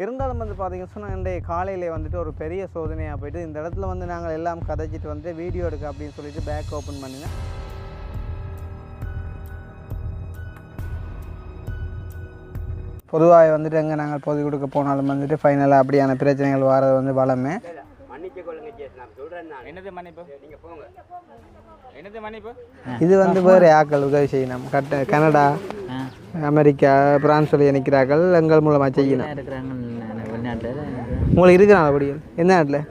இருந்தாலும் வந்து பார்த்திங்கன்னு சொன்னால் இன்றைய காலையிலே வந்துட்டு ஒரு பெரிய சோதனையாக போயிட்டு இந்த இடத்துல வந்து நாங்கள் எல்லாம் கதைச்சிட்டு வந்து வீடியோ எடுக்க அப்படின்னு சொல்லிட்டு பேக் ஓப்பன் பண்ணினேன். பொதுவாக வந்துட்டு எங்கே நாங்கள் பொது கொடுக்க போனாலும் வந்துட்டு ஃபைனலாக அப்படியான பிரச்சனைகள் வர்றது வந்து வளமே. இது வந்து வேறு ஆக்கள் உதவி செய்யணும். கனடா, அமெரிக்கா, பிரான்ஸ் சொல்லி நிற்கிறார்கள் எங்கள் மூலமாக செய்யணும். உங்களுக்கு இருக்கிறாங்க அப்படி என்ன நாட்டில்?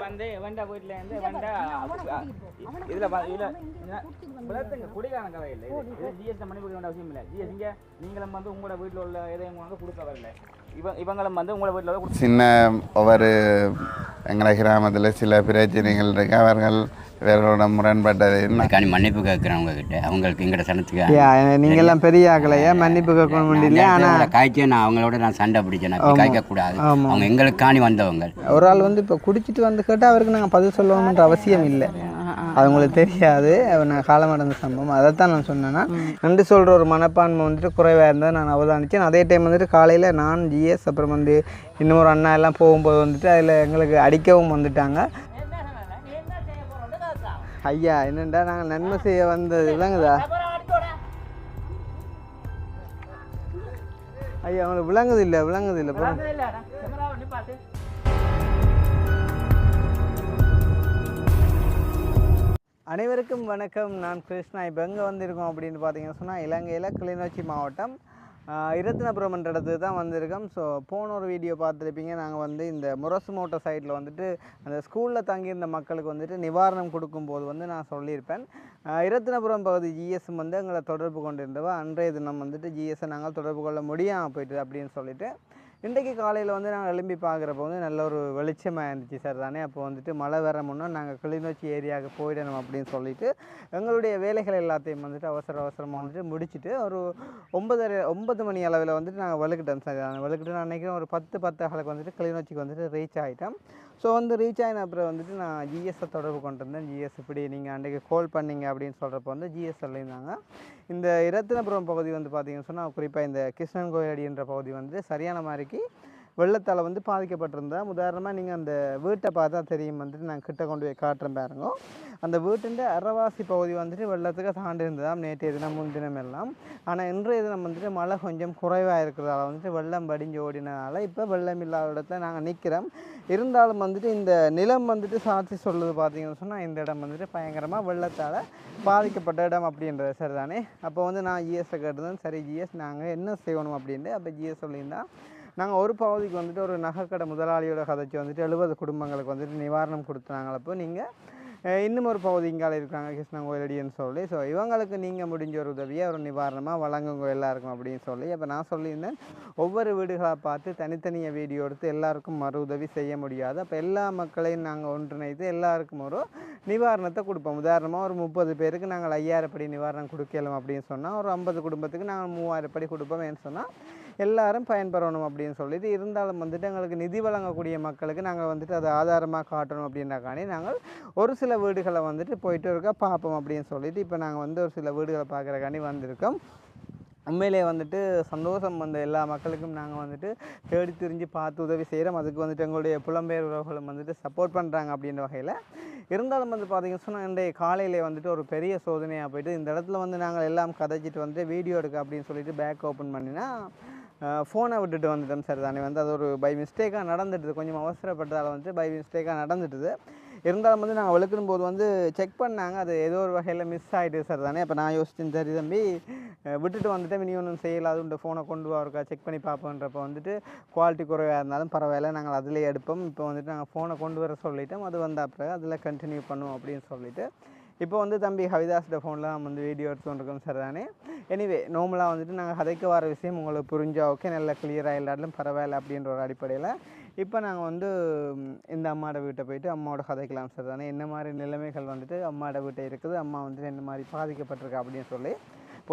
வந்து வெண்டா வீட்டில் இருந்து வெண்டா இதில் குடிக்கான கதை இல்லை. ஜிஎஸ்டி மணி கொடுக்க வேண்டிய அவசியம் இல்லை. ஜிஎஸ்டிங்க நீங்களும் வந்து உங்களோட வீட்டில் உள்ள எதையும் வந்து கொடுக்க வரல. இவங்களும் வந்து உங்களோட வீட்டில் சின்ன ஒவ்வொரு எங்களை கிராமத்தில் சில பிரச்சனைகள் இருக்கு. அவர்கள் வேறோட முரண்பட்டது மன்னிப்பு கேட்குறவங்க கிட்ட அவங்களுக்கு எங்கட சனத்துக்கு நீங்கள்லாம் பெரிய ஆகலையா மன்னிப்பு கேட்க முடியல. ஆனால் காய்ச்சி நான் அவங்களோட நான் சண்டை பிடிச்சேன். காய்க்கக்கூடாது. அவங்க எங்களுக்காணி வந்தவங்க. ஒரு ஆள் வந்து இப்போ குடிச்சிட்டு வந்து கேட்டால் அவருக்கு நாங்கள் பதில் சொல்லணுன்ற அவசியம் இல்லை. அது உங்களுக்கு தெரியாது. நான் காலமடைந்த சம்பவம் அதைத்தான் நான் சொன்னேன்னா நன்றி சொல்கிற ஒரு மனப்பான்மை வந்துட்டு குறைவாக இருந்தால் நான் அவதானித்தேன். அதே டைம் வந்துட்டு காலையில் நான் ஜிஎஸ் அப்புறம் வந்து இன்னொரு அண்ணா எல்லாம் போகும்போது வந்துட்டு அதில் எங்களுக்கு அடிக்கவும் வந்துட்டாங்க. ஐயா என்னண்டா நாங்கள் நன்மை செய்ய வந்தது விளங்குதா ஐயா? அவங்களுக்கு விளங்குது இல்லை அனைவருக்கும் வணக்கம். நான் கிருஷ்ணா. இப்போ எங்கே வந்திருக்கோம் அப்படின்னு பார்த்தீங்கன்னு சொன்னால் இலங்கையில் கிளிநொச்சி மாவட்டம் இரத்தினபுரம் என்ற இடத்துக்கு தான் வந்திருக்கோம். ஸோ போன ஒரு வீடியோ பார்த்துருப்பீங்க. நாங்கள் வந்து இந்த முரசு மோட்டோ சைட்டில் வந்துட்டு அந்த ஸ்கூலில் தங்கியிருந்த மக்களுக்கு வந்துட்டு நிவாரணம் கொடுக்கும்போது வந்து நான் சொல்லியிருப்பேன். இரத்தினபுரம் பகுதி ஜிஎஸ் வந்து எங்களை தொடர்பு கொண்டிருந்தவா அன்றைய தினம் வந்துட்டு ஜிஎஸ்ஸை நாங்கள் தொடர்பு கொள்ள முடியாமல் போயிட்டு அப்படின்னு சொல்லிட்டு இன்றைக்கு காலையில் வந்து நாங்கள் எழும்பி பார்க்குறப்போ வந்து நல்ல ஒரு வெளிச்சமாக இருந்துச்சு சார் தானே. அப்போ வந்துட்டு மழை வர முன்னே நாங்கள் கிளிநொச்சி ஏரியாவுக்கு போயிடணும் அப்படின்னு சொல்லிட்டு எங்களுடைய வேலைகள் எல்லாத்தையும் வந்துட்டு அவசரமாக வந்துட்டு முடிச்சுட்டு ஒரு 9 மணி அளவில் வந்துட்டு நாங்கள் வலுக்கிட்டோம் சார். வலுக்கிட்டு நான் நினைக்கிறேன் ஒரு 10:10 வந்துட்டு கிளிநொச்சிக்கு வந்துட்டு ரீச் ஆகிட்டோம். ஸோ வந்து ரீச் ஆகின அப்புறம் வந்துட்டு நான் ஜிஎஸ்ஸை தொடர்பு கொண்டிருந்தேன். ஜிஎஸ் இப்படி நீங்கள் அன்றைக்கு கால் பண்ணிங்க அப்படின்னு சொல்கிறப்போ வந்து ஜிஎஸ் சொல்லியிருந்தாங்க. இந்த இரத்தினபுரம் பகுதி வந்து பார்த்திங்கன்னு சொன்னால் குறிப்பாக இந்த கிருஷ்ணன் கோயில் என்ற பகுதி வந்து சரியான மாதிரிக்கு வெள்ளத்தால் வந்து பாதிக்கப்பட்டிருந்தேன். உதாரணமாக நீங்கள் அந்த வீட்டை பார்த்தா தெரியும். வந்துட்டு நான் கிட்ட கொண்டு போய் காட்டுறேன் பாருங்க. அந்த வீட்டின் அரைவாசி பகுதி வந்துட்டு வெள்ளத்துக்கு தாண்டி இருந்ததாம் நேற்றைய தினம் முன்தினம் எல்லாம். ஆனால் இன்றைய தினம் வந்துட்டு மழை கொஞ்சம் குறைவாக இருக்கிறதால வந்துட்டு வெள்ளம் படிஞ்சு ஓடினதால் இப்போ வெள்ளம் இல்லாத இடத்துல நாங்கள் நிற்கிறோம். இருந்தாலும் வந்துட்டு இந்த நிலம் வந்துட்டு சாட்சி சொல்லுது பார்த்தீங்கன்னு சொன்னால் இந்த இடம் வந்துட்டு பயங்கரமாக வெள்ளத்தால் பாதிக்கப்பட்ட இடம் அப்படின்றது சரி தானே. அப்போ வந்து நான் ஜிஎஸ்ஸை கேட்டிருந்தேன். சரி ஜிஎஸ் நாங்கள் என்ன செய்யணும் அப்படின்ட்டு அப்போ ஜிஎஸ் சொல்லியிருந்தா நாங்கள் ஒரு பகுதிக்கு வந்துட்டு ஒரு நகைக்கடை முதலாளியோட கதைச்சி வந்துட்டு 70 குடும்பங்களுக்கு வந்துட்டு நிவாரணம் கொடுத்தாங்க. அப்போ நீங்கள் இன்னும் ஒரு பகுதி இங்கால இருக்காங்க கிருஷ்ணங்கோயிலடின்னு சொல்லி. ஸோ இவங்களுக்கு நீங்கள் முடிஞ்ச ஒரு உதவியை ஒரு நிவாரணமாக வழங்குங்க எல்லாருக்கும் அப்படின்னு சொல்லி அப்போ நான் சொல்லியிருந்தேன். ஒவ்வொரு வீடுகளாக பார்த்து தனித்தனியாக வீடியோ எடுத்து எல்லாருக்கும் மறு உதவி செய்ய முடியாது. அப்போ எல்லா மக்களையும் நாங்கள் ஒன்றிணைத்து எல்லாருக்கும் ஒரு நிவாரணத்தை கொடுப்போம். உதாரணமாக ஒரு 30 பேருக்கு நாங்கள் 5000 படி நிவாரணம் கொடுக்கலாம் அப்படின்னு சொன்னால் ஒரு 50 குடும்பத்துக்கு நாங்கள் 3000 படி கொடுப்போம் ஏன்னு சொன்னால் எல்லாரும் பயன்பெறணும் அப்படின்னு சொல்லிட்டு. இருந்தாலும் வந்துட்டு எங்களுக்கு நிதி வழங்கக்கூடிய மக்களுக்கு நாங்கள் வந்துட்டு அதை ஆதாரமாக காட்டணும் அப்படின்னாக்காண்டி நாங்கள் ஒரு சில வீடுகளை வந்துட்டு போயிட்டு இருக்கா பார்ப்போம் அப்படின்னு சொல்லிட்டு இப்போ நாங்கள் வந்து ஒரு சில வீடுகளை பார்க்குறக்காண்டி வந்திருக்கோம். உண்மையிலே வந்துட்டு சந்தோஷம். வந்து எல்லா மக்களுக்கும் நாங்கள் வந்துட்டு தேடி திரிஞ்சு பார்த்து உதவி செய்கிறோம். அதுக்கு வந்துட்டு எங்களுடைய புலம்பெயர் உறவுகளும் வந்துட்டு சப்போர்ட் பண்ணுறாங்க அப்படின்ற வகையில். இருந்தாலும் வந்து பார்த்திங்கன்னு சொன்னால் இன்றைய காலையிலே வந்துட்டு ஒரு பெரிய சோதனையாக போயிட்டு இந்த இடத்துல வந்து நாங்கள் எல்லாம் கதைச்சிட்டு வந்து வீடியோ எடுக்க அப்படின்னு சொல்லிட்டு பேக் ஓப்பன் பண்ணினா ஃபோனை விட்டுட்டு வந்துட்டோம் சார் தானே. வந்து அது ஒரு பை மிஸ்டேக்காக நடந்துட்டுது. கொஞ்சம் அவசரப்பட்டதால் வந்துட்டு பை மிஸ்டேக்காக நடந்துட்டுது. இருந்தாலும் வந்து நாங்கள் வெளுக்கும் போது வந்து செக் பண்ணாங்க. அது ஏதோ ஒரு வகையில் மிஸ் ஆகிட்டு சார் தானே. அப்போ நான் யோசிச்சேன் சரி தம்பி விட்டுட்டு வந்துட்டு இனி ஒன்றும் செய்யலாது இந்த ஃபோனை கொண்டு வரக்கா செக் பண்ணி பார்ப்போன்றப்போ வந்துட்டு குவாலிட்டி குறைவாக இருந்தாலும் பரவாயில்ல நாங்கள் அதிலே எடுப்போம். இப்போ வந்துட்டு நாங்கள் ஃபோனை கொண்டு வர சொல்லிட்டோம். அது வந்த அப்புறம் அதில் கண்டினியூ பண்ணுவோம் அப்படின்னு சொல்லிட்டு இப்போ வந்து தம்பி ஹவிதாஸோட ஃபோனில் நம்ம வந்து வீடியோ எடுத்துகிட்டு சார் தானே. எனிவே நார்மலாக வந்துட்டு நாங்கள் கதைக்கு வர விஷயம் உங்களுக்கு புரிஞ்சா ஓகே நல்லா கிளியராக எல்லாரும் பரவாயில்ல அப்படின்ற ஒரு அடிப்படையில் இப்போ நாங்கள் வந்து இந்த அம்மாவோட வீட்டை போயிட்டு அம்மாவோட கதைக்கலாம் சார் தானே. என்ன மாதிரி நிலைமைகள் வந்துட்டு அம்மாவோட வீட்டை இருக்குது, அம்மா வந்துட்டு என்ன மாதிரி பாதிக்கப்பட்டிருக்கா அப்படின்னு சொல்லி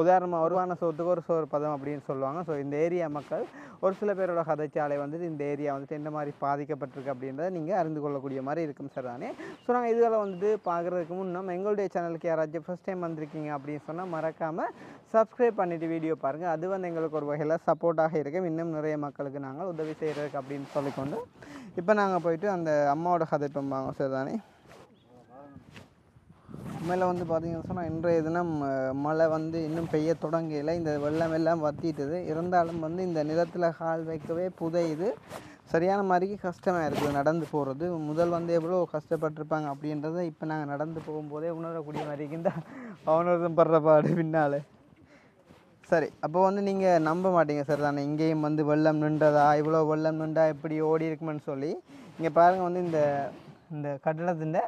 உதாரணமாக ஒருவான சோத்துக்கு ஒரு சோறு பதம் அப்படின்னு சொல்லுவாங்க. ஸோ இந்த ஏரியா மக்கள் ஒரு சில பேரோட கதைச்சாலை வந்துட்டு இந்த ஏரியா வந்துட்டு என்ன மாதிரி பாதிக்கப்பட்டிருக்கு அப்படின்றத நீங்கள் அறிந்து கொள்ளக்கூடிய மாதிரி இருக்கும் சார் தானே. ஸோ நாங்கள் இதுகளை வந்துட்டு பார்க்குறதுக்கு முன்னே எங்களுடைய சேனலுக்கு யாராச்சும் ஃபஸ்ட் டைம் வந்திருக்கீங்க அப்படின்னு சொன்னால் மறக்காமல் சப்ஸ்கிரைப் பண்ணிவிட்டு வீடியோ பாருங்கள். அது வந்து எங்களுக்கு ஒரு வகையில் சப்போர்ட்டாக இருக்கும். இன்னும் நிறைய மக்களுக்கு நாங்கள் உதவி செய்கிறதுக்கு அப்படின்னு சொல்லிக்கொண்டு இப்போ நாங்கள் போயிட்டு அந்த அம்மாவோட கதை பம்பாங்க சார் தானே. மேலே வந்து பார்த்திங்கன்னு சொன்னால் இன்றைய தினம் மழை வந்து இன்னும் பெய்ய தொடங்கலை. இந்த வெள்ளம் எல்லாம் வற்றிட்டுது. இருந்தாலும் வந்து இந்த நிலத்தில் கால் வைக்கவே புதையுது. சரியான மாதிரிக்கு கஷ்டமாக இருக்குது நடந்து போகிறது. முதல் வந்து எவ்வளோ கஷ்டப்பட்டிருப்பாங்க அப்படின்றத இப்போ நாங்கள் நடந்து போகும்போதே உணரக்கூடிய மாதிரிக்கு இந்த அவனோருதும் படுற பாடு பின்னால். சரி, அப்போ வந்து நீங்கள் நம்ப மாட்டீங்க சார் தானே இங்கேயும் வந்து வெள்ளம் நின்றதா, இவ்வளோ வெள்ளம் நின்றா எப்படி ஓடி இருக்குமென்னு சொல்லி. இங்கே பாருங்கள் வந்து இந்த கட்டிடத்தின்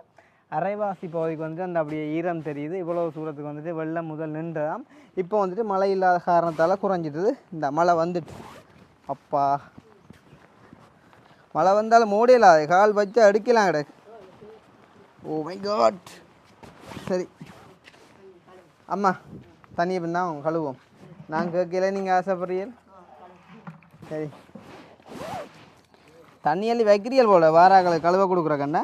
அரைவாசி பகுதிக்கு வந்துட்டு அந்த அப்படியே ஈரம் தெரியுது. இவ்வளோ தூரத்துக்கு வந்துட்டு வெள்ளம் முதல் நின்றதாம். இப்போ வந்துட்டு மழை இல்லாத காரணத்தால் குறைஞ்சிட்டுது. இந்த மழை வந்துட்டு அப்பா மழை வந்தாலும் மூடையில்லாத கால் வச்சு அடிக்கலாம் கிடக்கு. Oh my god. சரி அம்மா தண்ணியை பின்னா கழுவோம். நான் கேட்கல நீங்கள் ஆசைப்படுறீர்கள். சரி தண்ணியள்ளி வைக்கிறீர்கள் போல வாராக்களை கழுவ கொடுக்குற கண்ணா.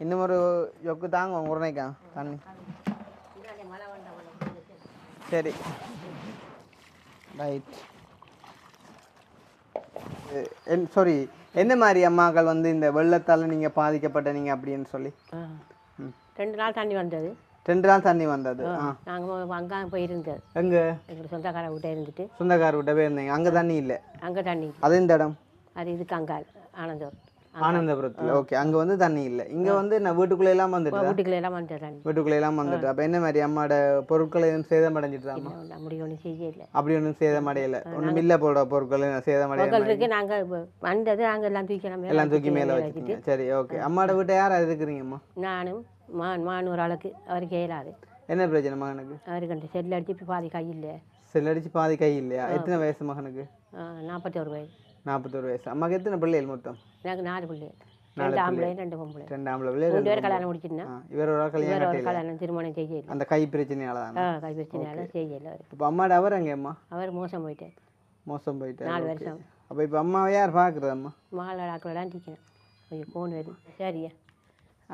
இன்னும் ஒரு ஜொக்கு தாங்க உடனேக்கா தண்ணி. சரி ரைட். சாரி, என்ன மாதிரி அம்மாக்கள் வந்து இந்த வெள்ளத்தால் நீங்கள் பாதிக்கப்பட்டீங்க அப்படின்னு சொல்லி? 2 நாள் தண்ணி வந்தது. 2 நாள் தண்ணி வந்தது. நாங்கள் அங்கே போயிருந்தது. எங்கே? எங்கள் சொந்தக்கார வீட்டை இருந்துட்டு. சொந்தக்கார வீட்டை போயிருந்தீங்க. அங்கே தண்ணி இல்லை? அங்கே தண்ணி. அது இந்த இடம்? அது இதுக்கு அங்கால் ஆனந்தபுரத்தில். ஓகே, அங்கே வந்து தண்ணி இல்லை. இங்கே வந்து நான் வீட்டுக்குள்ளே எல்லாம் வந்துட்டு. வீட்டுக்குள்ள எல்லாம் வந்துட்டு தண்ணி. வீட்டுக்குள்ளே எல்லாம் வந்துட்டு. அப்போ என்ன மாதிரி அம்மாவோட பொருட்களை எதுவும் சேதமடைஞ்சிட்டாமா? அப்படி ஒன்றும் செய்யலை. அப்படி ஒன்றும் சேதமடையலை. ஒன்றும் இல்லை போட பொருட்கள் சேதமடையலை இருக்கு. நாங்கள் வந்தது நாங்கள் எல்லாம் தூக்கி எல்லாம் தூக்கி மேலே வச்சுட்டு. சரி ஓகே. அம்மாவோட வீட்டை யார் இருக்கிறீங்கம்மா? நானும் மான் ஒரு ஆளுக்கு அவருக்கு இயலாது. என்ன பிரச்சனை மகனுக்கு? அவருக்கு செல் அடிச்சு இப்போ பாதி கை இல்லை. செல் அடிச்சு பாதி கை இல்லையா? எத்தனை வயசு மகனுக்கு? 41 வயசு. 41 வயசு. அம்மாவுக்கு எத்தனை பிள்ளைகள் மொத்தம்? எனக்கு 4 பிள்ளைகள். 2 ஆம்பளை 2 பொம்பளை. 2 ஆம்பளை பிள்ளை. 2 பேர் கல்யாணம் முடிச்சிருந்தேன். இவரோட கல்யாணம் திருமணம் செய்யல. அந்த கை பிரச்சனையால தான். கை பிரச்சனையால செய்யல. இப்போ அம்மாவோட அவர் எங்கே அம்மா? அவர் மோசம் போயிட்டார். மோசம் போயிட்டார். 4 வருஷம். அப்போ இப்போ அம்மாவை யார் பார்க்குறது? அம்மா மகள் ஆக்கெல்லாம் டிக்கணும். கொஞ்சம் ஃபோன் வருது. சரியா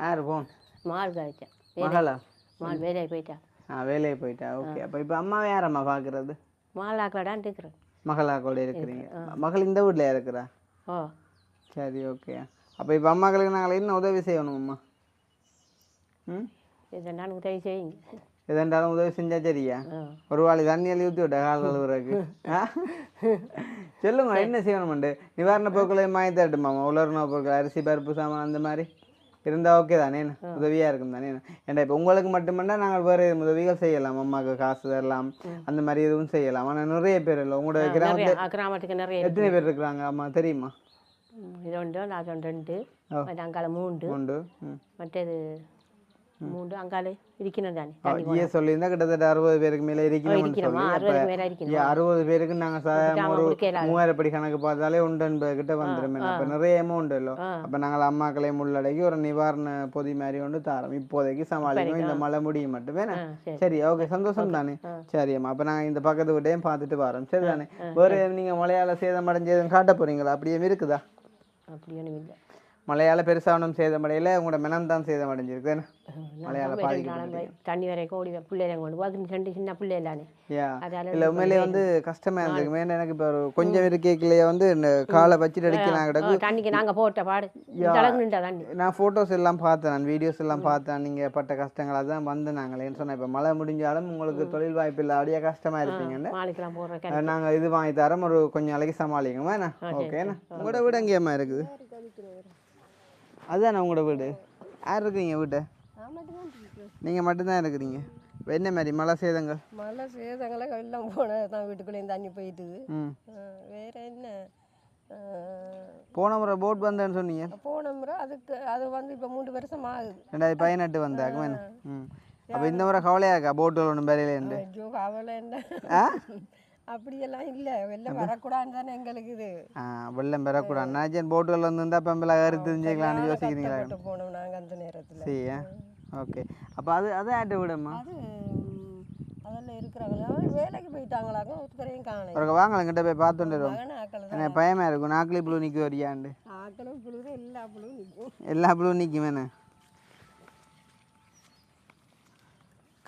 யார் ஃபோன்? மகள் கழிச்சேன். மகளா? மகள் வேலையை போயிட்டா. வேலையை போயிட்டா. ஓகே. அப்போ இப்போ அம்மாவை யார் அம்மா பார்க்குறது? மகள் ஆக்கலாடான் இருக்கிறேன். மகளாக்கோட இருக்கிறீங்க. மகள் இந்த வீட்டில் இருக்கிறா? ஓ சரி ஓகே. அப்போ இப்போ அம்மாக்களுக்கு நாங்கள் என்ன உதவி செய்யணும் அம்மா? இதெல்லாம் உதவி செய்யுங்க. எதென்றாலும் உதவி செஞ்சா சரியா? ஒரு வாளி தண்ணி அள்ளி ஊற்றி விட்ட கால் கழுவுறதுக்கு. சொல்லுங்க என்ன செய்யணும்ண்டு. நிவாரண பொருட்களை மாற்றி தட்டுமாம்மா. உலர்ண பொருட்கள் அரிசி பருப்பு சாமான் அந்த மாதிரி இருந்தால் ஓகே தானே? உதவியாக இருக்கும் தானே? ஏன்னா இப்போ உங்களுக்கு மட்டுமண்டா நாங்கள் வேறு உதவிகள் செய்யலாம். அம்மாவுக்கு காசு தரலாம், அந்த மாதிரி எதுவும் செய்யலாம். ஆனால் நிறைய பேர் இல்லை. உங்களோட கிராமத்துக்கு நிறைய எத்தனை பேர் இருக்கிறாங்க அம்மா தெரியுமா? 2 நான் 2 அங்கால 3 மற்றது 3 அங்கால இருக்கணும் தானே. சொல்லியிருந்தா கிட்டத்தட்ட 60 பேருக்கு மேலே இருக்கணும். 60 பேருக்கு நாங்கள் ஒரு 3000 படி கணக்கு பார்த்தாலே 180 கிட்ட வந்துடும். இப்போ நிறைய அமௌண்ட் இல்லை. அப்போ நாங்கள் அம்மாக்களையும் உள்ளடக்கி ஒரு நிவாரண பொதி மாதிரி ஒன்று தரோம். இப்போதைக்கு சமாளிக்கணும். இந்த மழை முடியும் மட்டுமே. சரி ஓகே, சந்தோஷம் தானே? சரி அம்மா, அப்போ நாங்கள் இந்த பக்கத்து வீட்டையும் பார்த்துட்டு வரோம். சரி தானே? வேறு நீங்கள் மழையால் சேதமடைஞ்சதும் காட்ட போகிறீங்களா? அப்படியே இருக்குதா? அப்படி ஒன்றும் இல்லை. மழையால் பெருசாக ஒன்றும் சேதமடையில. உங்களோட மனம் தான் சேதமடைஞ்சிருக்கு. மழையால் தண்ணி வரைக்கும் ஓடி பிள்ளைங்க கொண்டு போது 2 சின்ன பிள்ளை இல்லானே. இல்லை உண்மையிலே வந்து கஷ்டமாக இருந்துக்கு. மேலே எனக்கு இப்போ ஒரு கொஞ்சம் இருக்கேக்கிலேயே வந்து இந்த காலை வச்சுட்டு அடிக்கலாம் கிடக்கு. தண்ணிக்கு நாங்கள் போட்ட பாடு தண்ணி. நான் ஃபோட்டோஸ் எல்லாம் பார்த்தேன், நான் வீடியோஸ் எல்லாம் பார்த்தேன். நீங்கள் பட்ட கஷ்டங்கள் அதான் வந்து நாங்களேன்னு சொன்னேன். இப்போ மழை முடிஞ்சாலும் உங்களுக்கு தொழில் வாய்ப்பு இல்லை, அப்படியே கஷ்டமாக இருப்பீங்கன்னு மாளிகைலாம் போடுற நாங்கள் இது வாங்கி தரோம். ஒரு கொஞ்சம் நாளைக்கு சமாளிக்கோமா என்ன? ஓகேண்ணா. உங்களோட வீடு எங்கேயம்மா இருக்குது? அதுதானே உங்களோட வீடு? யார் இருக்கிறீங்க வீட்டை? நீங்கள் மட்டும்தான் இருக்கிறீங்க. என்ன மாதிரி மழை சேதங்கள்? மழை சேதங்களை எல்லாம் போனதான் வீட்டுக்குள்ளேயும் தண்ணி போயிட்டுது. வேற என்ன? போன முறை போட் வந்தேன்னு சொன்னீங்க. போன முறை அது வந்து இப்போ 3 வருஷம் ஆகுது. 2018 வந்தாங்க. அப்போ இந்த முறை கவலையாக இருக்கா போட்டில் ஒன்றும் பெரியலேண்டு? ஐயோ கவலை என்ன, அப்படியெல்லாம் இல்லை. வெள்ளம் வரக்கூடாதுன்னு தானே எங்களுக்கு இது. வெள்ளம் பெறக்கூடாது. நான் போட்டுகள் வந்துருந்தா பெம்பளை ஏறி தெரிஞ்சுக்கலாம்னு யோசிக்கிறீங்களா? போனோம் நாங்கள் அந்த நேரத்தில். சரி ஓகே. அப்போ அது ஆட்ட விடம்மா? அது அதெல்லாம் இருக்கிறாங்களா வேலைக்கு போயிட்டாங்களாங்க ஒருத்தரையும் காணேன் ஒரு வாங்கலாம் கிட்ட போய் பார்த்துட்டு வருவோம் மகன் ஆக்கள் தான் எனக்கு பயமாக இருக்கும் நாக்கிலி புழு நிற்க வரியாண்டு ஆக்களும் புழுது எல்லா புழுவும் நிற்கும் எல்லா புழுவும் நிற்கும் என்ன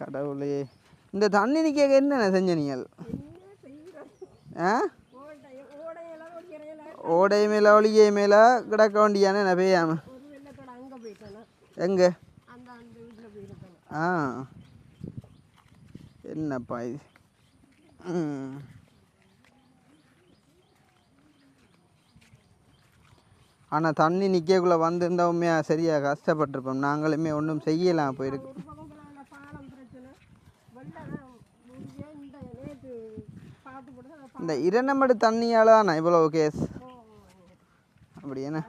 கடவுளே இந்த தண்ணி நிற்க என்னென்ன செஞ்ச நீங்கள் ஆ ஓடையெல்லாம் ஒடிக்கிறேன் ஓடை மேலே ஒளிகை மேலே கிடக்க வேண்டியானே நான் பெய்யாம ஒரு வெள்ளத்தோட அங்கே போயிட்டேன்னா எங்கே அந்த வீட்டில் போயிருக்கேன் ஆ என்னப்பா இது ஆனால் தண்ணி நிற்கக்குள்ளே வந்திருந்தா உண்மையாக சரியாக கஷ்டப்பட்டிருப்போம் நாங்களுமே ஒன்றும் செய்யலாம் போயிருக்கு ஒரு பக்கம் போனால் பாலம் பிரச்சனை வெள்ளம் முடிஞ்சே இந்த நேற்று பார்த்து போட்டு இந்த இரண்டமடு தண்ணியால் தானே இவ்வளோ கேஸ் அப்படி என்ன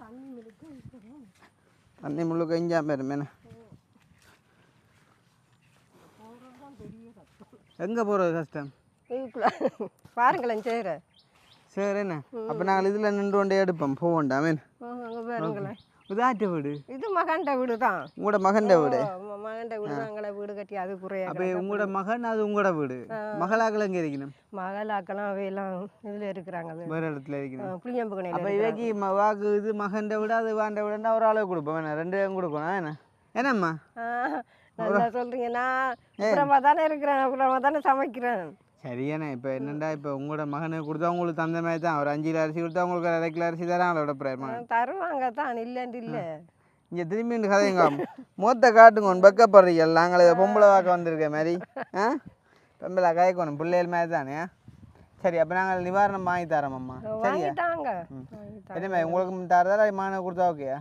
தண்ணி இருக்கு தண்ணி முழுக்க இஞ்சாம பெருமேண்ணே எங்கே போகிறது கஷ்டம் இதுக்குள்ள பாருங்களேன் செய்கிற சரி என்ன அப்போ நாங்கள் இதில் நின்று கொண்டே எடுப்போம் போக வேண்டாமே அங்கே பாருங்களேன் இதாட்ட வீடு இது மகன்ட வீடு தான் உங்களோட மகன்ட வீடு மகன்ட வீடு தான் அங்கே வீடு கட்டி அது குறைய அப்போ உங்களோட மகன் அது உங்களோட வீடு மகளாக்கள் எங்கே இருக்கணும் மகளாக்கெல்லாம் அவையெல்லாம் இதில் இருக்கிறாங்க வேறு இடத்துல இருக்கணும் புளியம்பு அப்போ கணையில் இவைக்கு வாக்கு இது மகன்ட விட அது வாண்ட விடன்னா ஒரு அளவு கொடுப்போம் வேணா ரெண்டு பேரும் கொடுக்கணும் என்ன என்னம்மா நல்லா சொல்கிறீங்க நான் அப்புறமா தானே இருக்கிறேன் அப்புறமா தானே சமைக்கிறேன் சரியாண்ணே இப்போ என்னண்டா இப்போ உங்களோட மகனுக்கு கொடுத்தா உங்களுக்கு தந்த மாதிரி தான் ஒரு 5 கிலோ அரிசி கொடுத்தா உங்களுக்கு ஒரு 1/2 கிலோ அரிசி தரான் அவளோட பிரேமா தருவாங்க தான் இல்லைன்ட்டு இல்லை இங்கே திரும்பி இந்த கதைங்க மூத்த காட்டுங்க ஒன்று பக்கப்படுறீங்க நாங்கள் இதை பொம்பளை வாக்க வந்திருக்க மாதிரி ஆ பொம்பளை காய்க்கணும் பிள்ளைகள் மாதிரி தானே சரி அப்போ நாங்கள் நிவாரணம் வாங்கி தரோம்மா சரியா வாங்கிட்டாங்க என்னம்மா உங்களுக்கு தரதா மகனுக்கு கொடுத்தா ஓகேயா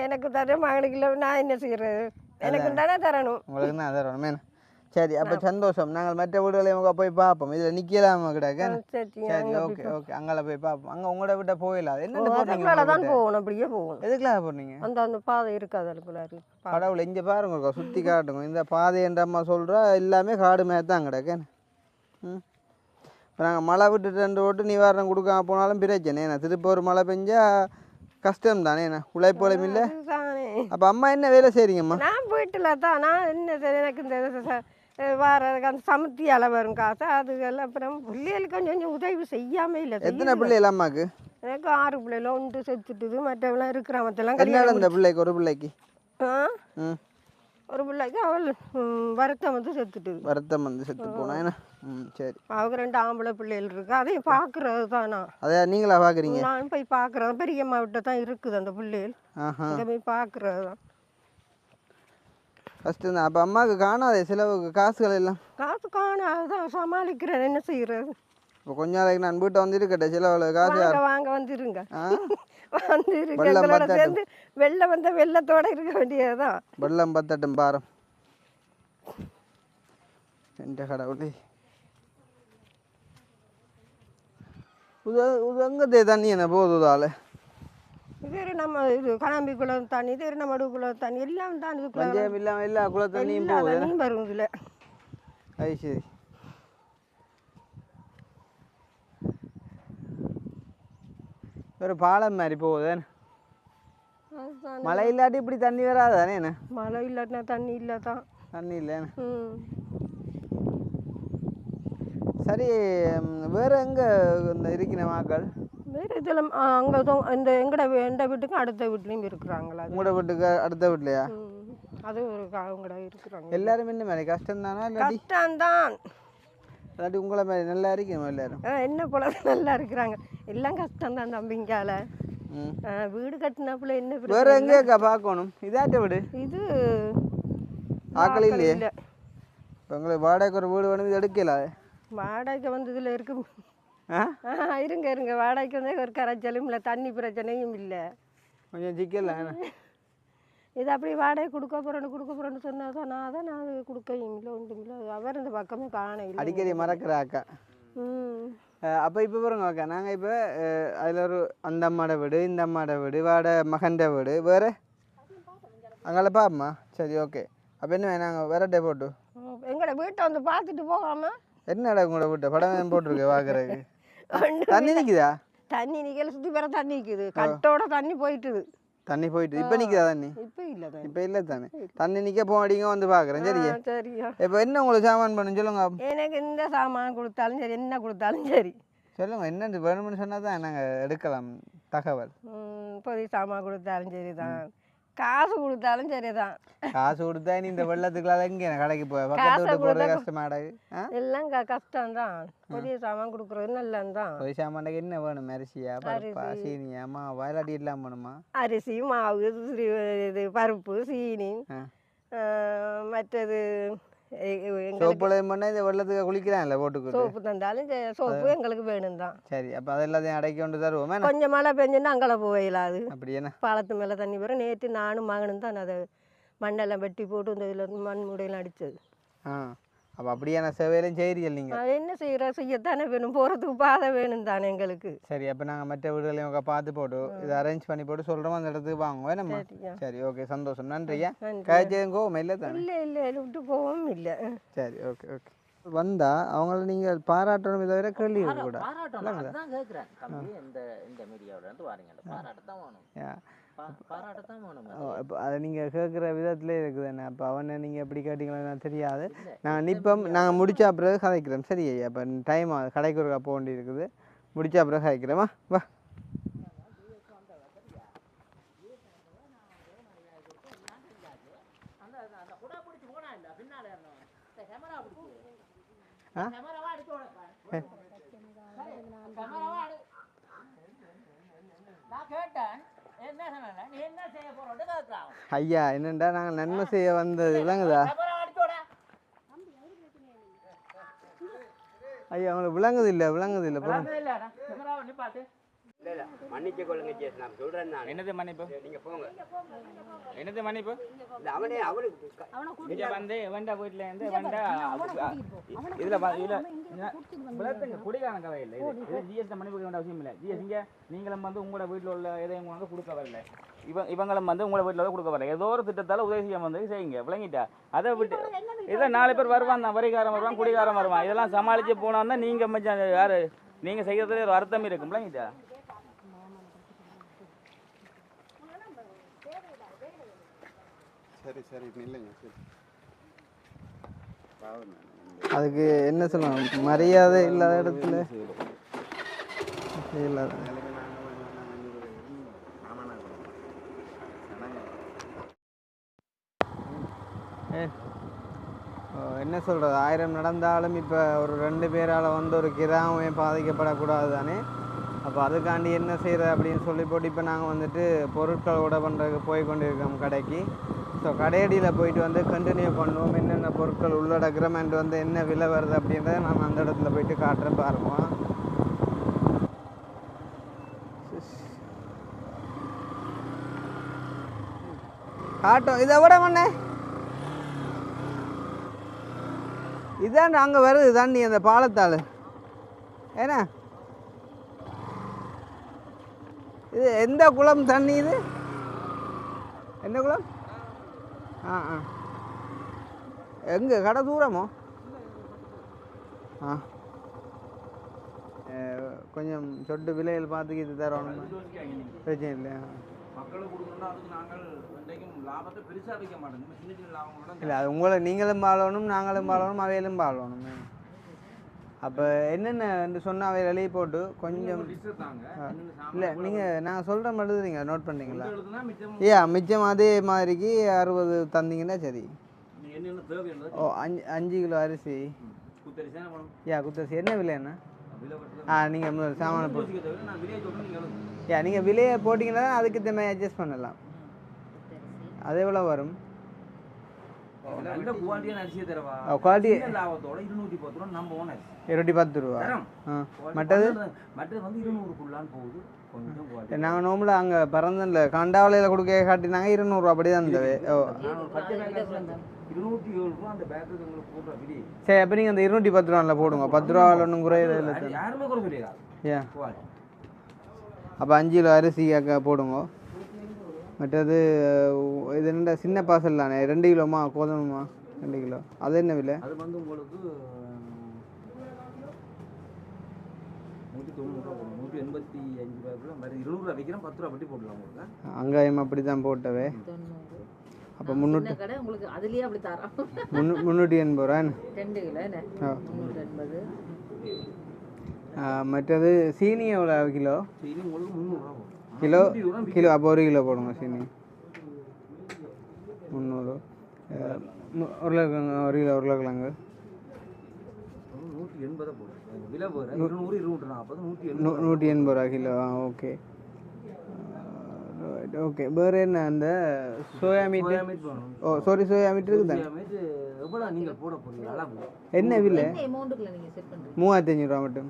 எனக்கு தர மகனுக்கு இல்லை நான் என்ன செய்யறது எனக்கு தானே தரணும் உங்களுக்கு தான் தரணும் மேம் சரி அப்போ சந்தோஷம் நாங்கள் மற்ற வீடுகளையும் போய் பார்ப்போம் இதில் நிற்கலாமா கிடக்க சரி ஓகே ஓகே அங்கே போய் பார்ப்போம் அங்கே உங்களோட விட்ட போயிடலாம் என்னென்ன போடுறீங்க தான் போகணும் அப்படியே போகணும் எதுக்கெல்லாம் போடுறீங்க அந்த அந்த பாதை இருக்காது அதுக்குள்ள இருக்கு கடவுள் இங்கே பாருங்க சுற்றி காட்டுங்க இந்த பாதைன்ற அம்மா சொல்கிறா எல்லாமே காடு மேலே தான் கிடக்கு ம் இப்போ நாங்கள் மழை விட்டுட்டு ஓட்டு நிவாரணம் கொடுக்காம போனாலும் பிரச்சனை ஏன்னா திருப்ப ஒரு மழை பெஞ்சா கஷ்டம் தானே என்ன உழைப்போலும் இல்லை அப்போ அம்மா என்ன வேலை செய்கிறீங்கம்மா நான் வீட்டில் தான் நான் என்ன எனக்கு இந்த வாரதுக்கு அந்த சமத்தி வரும் காசு அதுக்கெல்லாம் அப்புறம் பிள்ளைகளுக்கு கொஞ்சம் உதவி செய்யாமல் இல்லை எத்தனை பிள்ளைகள் அம்மாவுக்கு எனக்கு 6 பிள்ளைகள ஒன்று செத்துட்டுது மற்றவெல்லாம் இருக்கிற மற்றெல்லாம் என்ன இந்த பிள்ளைக்கு ஒரு பிள்ளைக்கு ம் ஒரு பிள்ளைக்கு அவள் வருத்தம் வந்து செத்துட்டுது வருத்தம் வந்து செத்து போனா என்ன ம் சரி அவங்க 2 ஆம்பளை பிள்ளைகள் இருக்கு அதையும் பார்க்கறது தான் நான் அதை நீங்களா பார்க்குறீங்க நான் போய் பார்க்குறேன் பெரியம்மா விட்ட தான் இருக்குது அந்த பிள்ளைகள் அங்கே போய் பார்க்குறது தான் ஃபஸ்ட்டு தான் அப்போ அம்மாவுக்கு காணாதே செலவுக்கு காசுகள் எல்லாம் காசு காணாதான் சமாளிக்கிறேன் என்ன செய்யறது இப்போ கொஞ்ச நாளைக்கு நான் வீட்டை வந்து இருக்கட்டேன் செலவில் காசு வாங்க வாங்க வந்துருங்க ஆ வந்துருங்க வெள்ளம் எங்களோட பத்தாட்டும். சேர்ந்து வெள்ளம் வந்த வெள்ளத்தோட இருக்க வேண்டியதுதான் வெள்ளம் பத்தட்டும் பாரம் என்ற கடவுளே உதங்கத்தே தண்ணி என்ன போதுதால இது நம்ம இது கணாம்பி குளம் தண்ணி இது நம்ம குளம் தண்ணி எல்லாம் தான் இதுக்குள்ள பஞ்சம் இல்லாமல் எல்லா குள தண்ணியும் எல்லா போகுது தண்ணியும் வரும் இதில் அது சரி ஒரு பாலம் மாதிரி போகுது மழை இல்லாட்டி இப்படி தண்ணி வராதானே என்ன மழை இல்லாட்டினா தண்ணி இல்லை தான் தண்ணி இல்லைன்னு ம் சரி வேற எங்க இந்த இருக்கிற மக்கள் வேறு இதில் அங்கே இந்த எந்த வீட்டுக்கும் அடுத்த வீட்லேயும் இருக்கிறாங்களா உங்களோட வீட்டுக்கு அடுத்த வீட்லையா அது ஒரு அவங்கள இருக்கிறாங்க எல்லாரும் என்ன மாதிரி கஷ்டம் தானா இல்லாட்டி கஷ்டம்தான் இல்லாட்டி உங்களை மாதிரி நல்லா இருக்கணும் எல்லாரும் என்ன போல நல்லா இருக்கிறாங்க எல்லாம் கஷ்டம்தான் தம்பிங்கால வீடு கட்டினாப்புல என்ன வேற எங்கேக்கா பார்க்கணும் இதாட்ட வீடு இது ஆக்கள் இல்லையே இப்போ உங்களுக்கு வாடகைக்கு ஒரு வீடு வேணும் இது எடுக்கல வாடகை வந்து இதில் இருக்கு இருங்க இருங்க வாடகைக்கு வந்து ஒரு கரைச்சலும் இல்லை தண்ணி பிரச்சனையும் இல்லை கொஞ்சம் சிக்கல இது அப்படி வாடகை கொடுக்க போகிறேன்னு சொன்னால் தான் நான் அது கொடுக்கவும் இல்லை ஒன்றும் இல்லை அவர் இந்த பக்கமே காண இல்லை அடிக்கடி மறக்கிற அக்கா அப்போ இப்போ பாருங்க அக்கா நாங்கள் இப்போ அதில் ஒரு அந்த அம்மாட வீடு இந்த அம்மாட வீடு மகன்ட வீடு வேறு அங்கே பாப்போம்மா சரி ஓகே அப்போ என்ன நாங்கள் வேறட்டே போட்டு எங்களோட வீட்டை வந்து பார்த்துட்டு போகாமல் என்னடா உங்களோட வீட்டை படம் போட்டிருக்கு பார்க்குறதுக்கு தண்ணி நிற்குதா தண்ணி நிற்கல சுற்றி வர தண்ணி நிற்குது கட்டோட தண்ணி போயிட்டுது தண்ணி போயிட்டு இப்போ நிற்குதா தண்ணி? இப்போ இல்லை தான். இப்போ இல்லை தானே தண்ணி நிற்க போடிங்க வந்து பார்க்குறேன். சரியா சரியா. இப்போ என்ன உங்களுக்கு சாமான் பண்ணு சொல்லுங்க. எனக்கு எந்த சாமான் கொடுத்தாலும் சரி, என்ன கொடுத்தாலும் சரி. சொல்லுங்க என்னென்னு வேணும்னு சொன்னால் தான் நாங்கள் எடுக்கலாம் தகவல். புதிய சாமான் கொடுத்தாலும் சரி தான், காசு கொடுத்தாலும் சரி தான். காசு கொடுத்தா நீ இந்த வெள்ளத்துக்குள்ள எங்கே கடைக்கு போய் பக்கத்து விட்டு போகிறது கஷ்டமாடாது. எல்லாம் கஷ்டம்தான். புதிய சாமான் கொடுக்குறது நல்லதான். புதிய சாமானுக்கு என்ன வேணும்? அரிசியா, பருப்பா, சீனியா, மாவா இல்லாட்டி எல்லாம் வேணுமா? அரிசி, மாவு, இது பருப்பு, சீனி, மற்றது சோப்புலையும் பண்ணால் இந்த வெள்ளத்துக்கு குளிக்கிறான்ல போட்டுக்கிட்டு. சோப்பு தந்தாலும் சோப்பு எங்களுக்கு வேணும் தான். சரி அப்போ அதெல்லாத்தையும் அடைக்கி கொண்டு தருவோமே. கொஞ்சம் மழை பெஞ்சுன்னா அங்கே போயிடலாது. அப்படி என்ன பாலத்து மேலே தண்ணி போகிற. நேற்று நானும் மகனும் தான் அதை மண்ணெல்லாம் வெட்டி போட்டு இந்த இதில் மண் முடையெல்லாம் அடித்தது. அப்போ அப்படியான சேவையிலும் செய்கிறீர்கள் நீங்கள்? அது என்ன செய்யத்தானே வேணும், போகிறதுக்கு பாதை வேணும் தானே எங்களுக்கு. சரி அப்போ நாங்கள் மற்ற வீடுகளையும் பார்த்து போட்டு இதை அரேஞ்ச் பண்ணி போட்டு சொல்கிறோம், அந்த இடத்துக்கு வாங்குவோம் என்னம்மா? சரி ஓகே சந்தோஷம். நன்றியா. காய்ச்சதும் கோவம் இல்லை தானே? இல்லை இல்லை விட்டு போகவும் இல்லை. சரி ஓகே ஓகே. வந்தா அவங்கள நீங்கள் பாராட்டணும், இதை விட கேள்வி கூட இப்போ அதை நீங்கள் கேட்குற விதத்துலேயே இருக்குது தானே. அப்போ அவனை நீங்கள் எப்படி கேட்டீங்களா தெரியாது. நாங்கள் நிற்போம், நாங்கள் முடிச்சா பிறகு கதைக்கிறோம். சரி ஐயா இப்போ டைம் கடைக்கு ஒரு போக வேண்டி இருக்குது, முடிச்சா பிறகு கதைக்கிறோமா. வா ஐயா என்னண்டா நாங்கள் நன்மை செய்ய வந்தது விளங்குதா ஐயா? அவங்களுக்கு விளங்குது இல்லை மன்னிச்சு கொள்ளுங்க ஜேஸ், நான் சொல்றேன். நான் என்னது மன்னிப்பு? நீங்க போங்க. என்னது மன்னிப்பு? அவனே அவனுக்கு இங்க வந்து வண்டா வீட்டுல இருந்து வண்டா இதுல விளத்துங்க குடிகான கதை இல்லை. இது ஜிஎஸ் மன்னிப்பு வேண்டிய அவசியம் இல்லை. ஜிஎஸ் இங்க நீங்களும் வந்து உங்களோட வீட்டில் உள்ள எதையும் வந்து கொடுக்க வரல, இவங்களும் வந்து உங்களோட வீட்டில் கொடுக்க வரல. ஏதோ ஒரு திட்டத்தால் உதவி செய்ய வந்து செய்யுங்க, விளங்கிட்டா? அதை விட்டு இதெல்லாம் 4 பேர் வருவான் தான், வரிகாரம் வருவான், குடிகாரம் வருவான். இதெல்லாம் சமாளிச்சு போனான்னா நீங்க மச்சான் யாரு நீங்க செய்யறதுல ஒரு அர்த்தம் இருக்கும், விளங்கிட்டா? சரி சரி இல்லைங்க. அதுக்கு என்ன சொல்லணும்? மரியாதை இல்லாத இடத்துல இல்லாத என்ன சொல்கிறது? 1000 நடந்தாலும் இப்போ ஒரு 2 பேரால் வந்து ஒரு கிராமமே பாதிக்கப்படக்கூடாது தானே. அப்போ அதுக்காண்டி என்ன செய்கிறது அப்படின்னு சொல்லி போட்டு இப்போ நாங்கள் வந்துட்டு பொருட்களோட பண்ணுறதுக்கு போய் கொண்டு இருக்கோம் கடைக்கு. ஸோ கடையடியில் போயிட்டு வந்து கண்டினியூ பண்ணுவோம், என்னென்ன பொருட்கள் உள்ளடக்கிறோம் வந்து என்ன விலை வருது அப்படின்றத நான் அந்த இடத்துல போயிட்டு காட்டுறேன் பாருவோம். காட்டும் இதை விட மண்ணே இதான் அங்கே வருது தண்ணி அந்த பாலத்தால். ஏன்னா இது எந்த குளம் தண்ணி? இது எந்த குளம்? எங்கே கடை தூரமோ? கொஞ்சம் சொட்டு விலைகள் பார்த்துக்கிட்டு தரோம், பிரச்சனை இல்லையா? இல்லை அது உங்களை நீங்களும் பாழணும், நாங்களும் பாழணும், அவையிலும் பாழணும். அப்போ என்னென்ன சொன்னால் அவை வெளியே போட்டு கொஞ்சம் இல்லை நீங்கள் நாங்கள் சொல்கிற மட்டும் நீங்கள் நோட் பண்ணுறீங்களா? மிச்சம் அதே மாதிரிக்கு 60 தந்தீங்கன்னா சரி. ஓ 5 கிலோ அரிசி. குத்தரிசி என்ன விலைண்ணா? நீங்கள் முதல் சாமான போட்டு நீங்கள் விலையை போட்டிங்கன்னா அதுக்கு தம்மை அட்ஜஸ்ட் பண்ணலாம். அது எவ்வளோ வரும்? குவாலிட்டி 210 ரூபா. மற்றது நாங்கள் நோம்பில் அங்கே பறந்தனில் கண்டாவளையில் கொடுக்க காட்டினாங்க 200 ரூபா அப்படி தான் இருந்தது. சரி அப்போ நீங்கள் அந்த 210 ரூபாவில் போடுங்க, 10 ரூபாவில் ஒன்றும் குறையில இல்லை. ஏன் அப்போ 5 கிலோ அரிசி போடுங்க. மற்றது இது என்ன சின்ன பார்சல் தானே, 2 கிலோமா கோதுமைமா? 2 கிலோ. அது என்ன விலை? அது வந்து உங்களுக்கு அங்காயம் அப்படி தான் போட்டவே அப்போ 380 ரூபா. மற்றது சீனி எவ்வளோ கிலோ? கிலோ கிலோ அப்போ 1 கிலோ போடுங்க சீனி 300. உருளைக்கிழங்கு 1 கிலோ உருளைக்கிழங்கு 180 ரூபா கிலோ. Okay okay. வேறு என்ன அந்த சோயா மீட்? ஓ சாரி, சோயா மீட் இருக்குதா? என்ன விலை? 3500 ரூபா மட்டும்.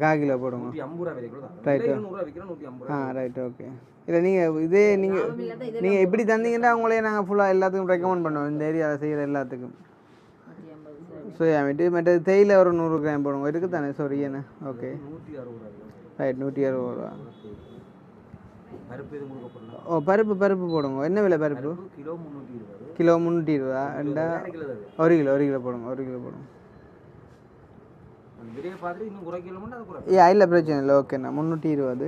கால் கிலோ போடுங்க. ரைட்டு. Right okay. இல்லை நீங்கள் இப்படி தந்தீங்கன்னா அவங்களே நாங்கள் ஃபுல்லாக எல்லாத்துக்கும் ரெக்கமெண்ட் பண்ணுவோம், இந்த ஏரியாவில் செய்கிற எல்லாத்துக்கும். சோயா மீட்டு மற்றது தேயிலை ஒரு 100 கிராம் போடுங்க. இருக்குது தானே? சாரி என்ன? ஓகே ரைட் 160 ரூபா. ஓ பருப்பு போடுங்க. என்ன விலை பருப்பு? கிலோ 320. ரெண்டா 1 கிலோ போடுங்க. 1 கிலோ போடுங்க. இல்லை பிரச்சனை இல்லை. ஓகேண்ணா 320.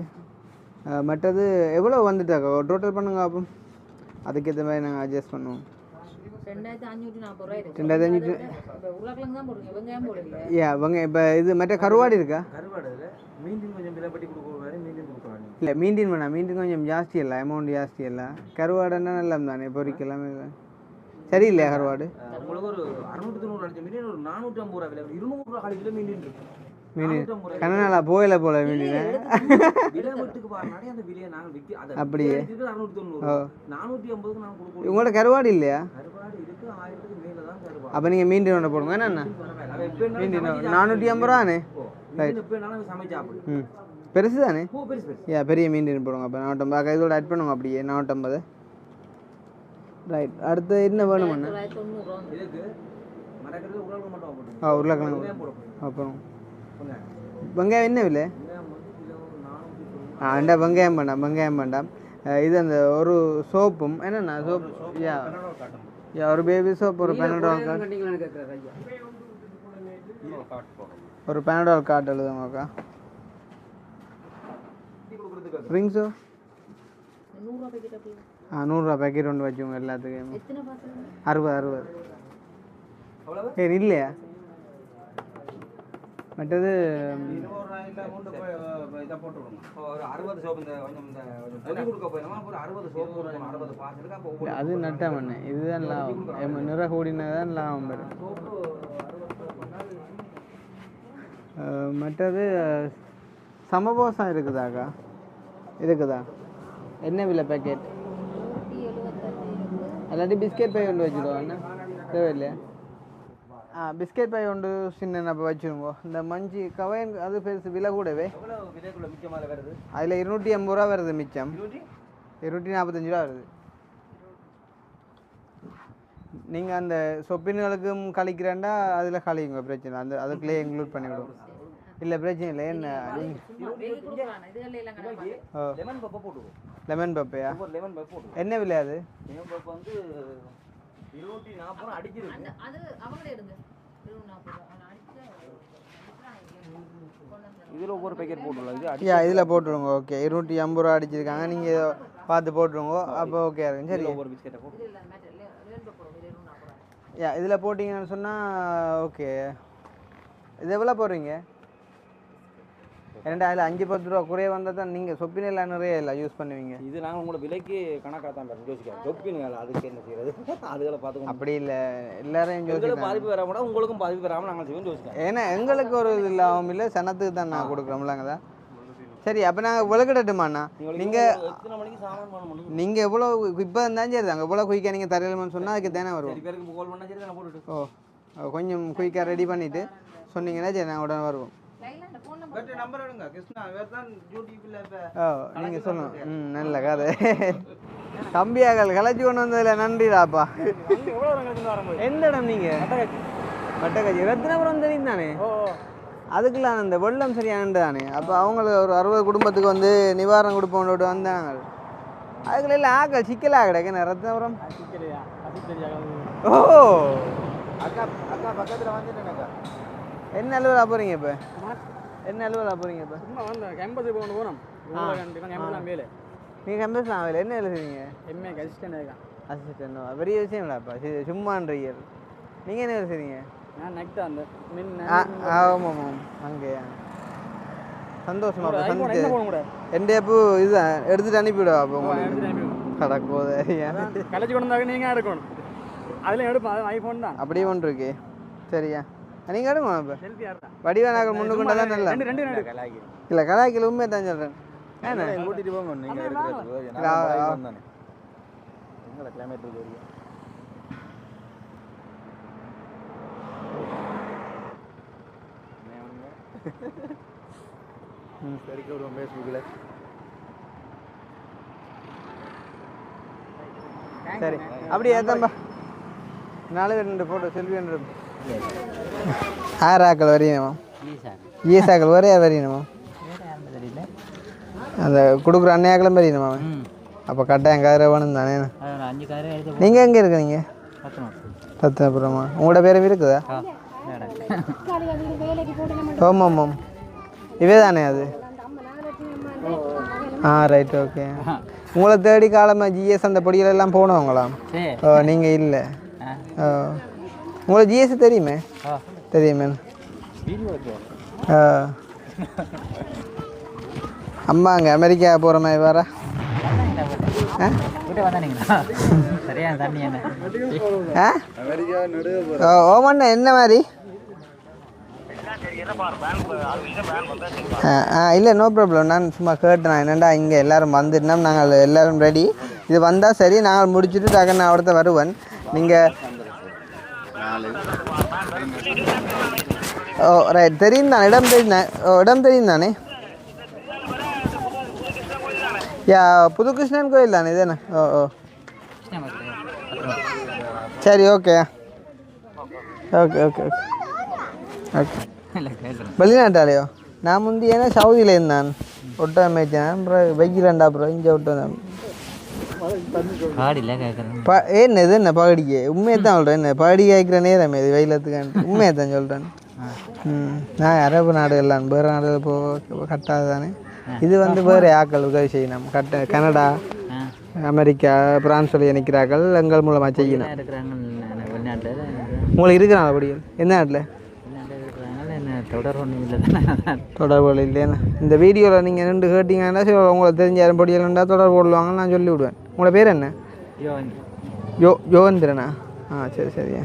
மற்றது எவ்வளோ வந்துட்டாக்கா டோட்டல் பண்ணுங்க அப்போ, அதுக்கேற்ற மாதிரி நாங்கள் அட்ஜஸ்ட் பண்ணுவோம். 2540. இப்போ இது மற்ற கருவாடு இருக்கா? இல்லை மீண்டின் வேணாம். மீண்டின் கொஞ்சம் ஜாஸ்தி இல்லை, அமௌண்ட் ஜாஸ்தி இல்லை. கருவாடுன்னா நல்லா தானே பொறிக்கலாம். சரி இல்லையா கருவாடு? மீன் கண்ணனாலா போயில போல மீன் அப்படியே. உங்களோட கருவாடு இல்லையா? அப்போ நீங்கள் மீண்டின் ஒன்று போடுங்க. என்னண்ணா மீண்டின் 450 ரூபாண்ணே. ரைட். ம் பெருசு தானே? பெரிய மீண்டின் போடுங்க. அப்போ 450 இதோட ஆட் பண்ணுங்க. அப்படியே 450. ரைட். அடுத்து என்ன வேணுமண்ணா? உருளைக்கிழங்கு. அப்புறம் வெங்காயம் என்ன விலை? வெங்காயம் வேண்டாம். இது அந்த ஒரு சோப்பும் என்னண்ணா சோப்? ஒரு பேபி சோப், ஒரு பெனடால் கார்டு எழுதுங்கக்கா. ரிங்ஸோ 100 ரூபா பேக்கெட் ஒன்று வச்சுங்க எல்லாத்துக்கும். 60 இல்லையா? மற்றது அது நட்டா மண்ணு. இதுதான் லாபம். நிற கூடினதான் லாபம் பெறும். மற்றது சமபோசம் இருக்குதாக்கா? இருக்குதா? என்ன விலை பேக்கெட்? எல்லாத்தையும் பிஸ்கெட் பை ஒன்று வச்சுருவோம். என்ன தேவையில்லையா? பிஸ்கெட் பை ஒன்று சின்ன வச்சுருங்கோ. இந்த மஞ்சி கவையன் அது பெருசு விலை கூடவே. அதில் 280 ரூபா வருது மிச்சம். 245 ரூபா வருது. நீங்கள் அந்த சொப்பின்களுக்கும் கழிக்கிறேன்டா அதில் கழிங்க, பிரச்சனை அந்த அதுக்குள்ளேயே இன்க்ளூட் பண்ணிவிடுவோம். இல்லை பிரச்சனை இல்லை. என்ன லெமன் பப்பையா? என்ன விலை அது? இதில் போட்டுருங்க. ஓகே 250 ரூபா அடிச்சிருக்காங்க. நீங்கள் பார்த்து போட்டுருங்க. அப்போ ஓகே இருக்கும். சரி இதில் போட்டிங்கன்னு சொன்னால் ஓகே. இது எவ்வளோ போடுறீங்க? ஏன்டா அதில் 5-10 ரூபா குறைய வந்தால் தான் நீங்கள் சொப்பினெல்லாம் நிறைய இல்லை யூஸ் பண்ணுவீங்க. இது நாங்கள் உங்களோட விலைக்கு கணக்காக தான் யோசிக்கிறோம். சொப்பினுங்க அதுக்கு என்ன செய்யறது? அதுகளை பார்த்து அப்படி இல்லை. எல்லாரையும் யோசிக்க பாதிப்பு வராமல் உங்களுக்கும் பாதிப்பு வராமல் நாங்கள் செய்வோம் யோசிக்கிறோம். ஏன்னா எங்களுக்கு ஒரு இது இல்லாமல் இல்லை, சனத்துக்கு தான் நான் கொடுக்குறோம்லாங்க தான். சரி அப்போ நாங்கள் விளக்கிடட்டுமாண்ணா? நீங்கள் எவ்வளோ இப்போ இருந்தாலும் சரி தாங்க எவ்வளோ குயிக்காக நீங்கள் தரையிலன்னு சொன்னால் அதுக்கு தானே வருவோம். ஓ கொஞ்சம் குயிக்காக ரெடி பண்ணிவிட்டு சொன்னீங்கன்னா சரி நாங்கள் உடனே வருவோம். நீங்கள் சொல்லணும். நல்ல கதை. தம்பியாக்கள் கலைச்சி கொண்டு வந்ததில் நன்றிடாப்பா. எந்த இடம் நீங்கள்? மட்டக்காட்சி ரத்னபுரம் தெரியும் தானே? அதுக்குலாம் அந்த வெள்ளம் சரியானது தானே. அப்போ அவங்களுக்கு ஒரு 60 குடும்பத்துக்கு வந்து நிவாரணம் கொடுப்போம் வந்தாங்க. அதுக்குள்ள எல்லாம் ஆக்கள் சிக்கலாக கிடைக்கணும் ரத்னபுரம். ஓ அக்கா அக்கா பக்கத்தில் வந்துட்டேனக்கா. என்ன அலுவலாக போகிறீங்க இப்போ? என்ன அலுவலாக போகிறீங்க இப்போ? சும்மா வந்து கேம்பஸுக்கு போகணும் கேம்பஸ்லாம் வேலை. நீங்கள் கம்பெனிலாம் ஆகல, என்ன வேலை செய்வீங்க? எம்ஏ அசிஸ்டன்ட் இருக்கேன். அசிஸ்டன்ட் பெரிய விஷயம் இல்லைப்பா, சும்மான்றீங்க. நீங்கள் என்ன வேலை செய்வீங்க? நான் நெக்ஸ்ட் அந்த ஆமாம் ஆமாம் அங்கேயா? சந்தோஷமா அப்போ சந்திச்சு போகணும் கூட என் அப்போ இதுதான் எடுத்துகிட்டு அனுப்பிவிடுவா அப்போ உங்களுக்கு கடக்கு போகுது. கலைச்சி கொண்டு வந்தாக்க நீங்கள் எடுக்கணும். அதில் எடுப்போம், அது ஐஃபோன் தான். அப்படியே ஒன்று இருக்கு. சரியா நீங்கள் எடுங்க இப்போ செல்ஃபி யார் வடிவானாக்கள் முன்னு கொண்டா தான் நல்லா ரெண்டு இல்லை கலாய்க்கில் உண்மையை தான் சொல்கிறேன். ஏன்னா கூட்டிட்டு போங்க நீங்க எடுக்கிறதுக்கு எங்களை கிளைமேட் இருக்கு சரிக்க விடுவோம் ஃபேஸ்புக்கில். சரி அப்படியே ஏதாம்பா 4 பேர் 2 ஃபோட்டோ செல்ஃபி 2 ஆக்கள் வரையணுமா? ஈசாக்கள் ஒரே வரையணுமா? அந்த கொடுக்குற அன்னையாக்களும் வரையணுமா? அப்போ கட்டாயம் கதிரை வேணும் தானே. நீங்கள் எங்கே இருக்கிறீங்க? ரத்னபுரமா? உங்களோட பேரும் இருக்குதா? ஆமாம் ஆமாம் இவே தானே அது. Right okay. உங்களை தேடி காலமாக ஜிஎஸ் அந்த பொடிகள் எல்லாம் போனவங்களாம். நீங்கள் இல்லை. உங்களுக்கு ஜிஎஸ் தெரியுமே? தெரியுமே. அம்மா அங்கே அமெரிக்கா போகிற மாதிரி வேற ஓமண்ணா என்ன மாதிரி? இல்லை நோ ப்ராப்ளம். நான் சும்மா கேட்டேன் என்னென்னா இங்கே எல்லோரும் வந்துட்டுனா நாங்கள் எல்லோரும் ரெடி. இது வந்தால் சரி நாங்கள் முடிச்சுட்டு டக்குன்னு அவர்த்த வருவேன். நீங்கள் ஓ ரைட் தெரியும் தானே, இடம் தெரியும் தானே. யா புது கிருஷ்ணன் கோயில் தானே இதுதானே? ஓ சரி okay okay okay okay okay. வெளிநாட்டாலையோ? நான் முந்தி ஏன்னா சவுதியில் இருந்தான் ஒட்ட மேய்ச்சேன். அப்புறம் வெயிலண்டா அப்புறம் இங்கே விட்டேன். என்ன இது என்ன பகடிக்க? உண்மையை தான் சொல்கிறேன். என்ன பகடி கேட்குற நேரம் இது வெயிலத்துக்கான உண்மையை தான் சொல்கிறேன். நான் அரபு நாடு எல்லாம் வேறு நாடுகள் கட்டாது தானே. இது வந்து வேறு ஆக்கள் உதவி செய்யணும். கனடா அமெரிக்கா பிரான்ஸ் சொல்லி நிற்கிறார்கள் எங்கள் மூலமாக செய்யணும். உங்களுக்கு இருக்கிறாங்க படிகள் எந்த நாட்டில்? தொடர்புகள் இல்லையா? இந்த வீடியோவில் நீங்கள் நின்று கேட்டிங்கன்னா சரி உங்களுக்கு தெரிஞ்ச யாரும் படியல்ண்டா தொடர்பு போடுவாங்கன்னு நான் சொல்லி விடுவேன். உங்களோட பேர் என்ன? யோகந்திரனா? சரி சரியா.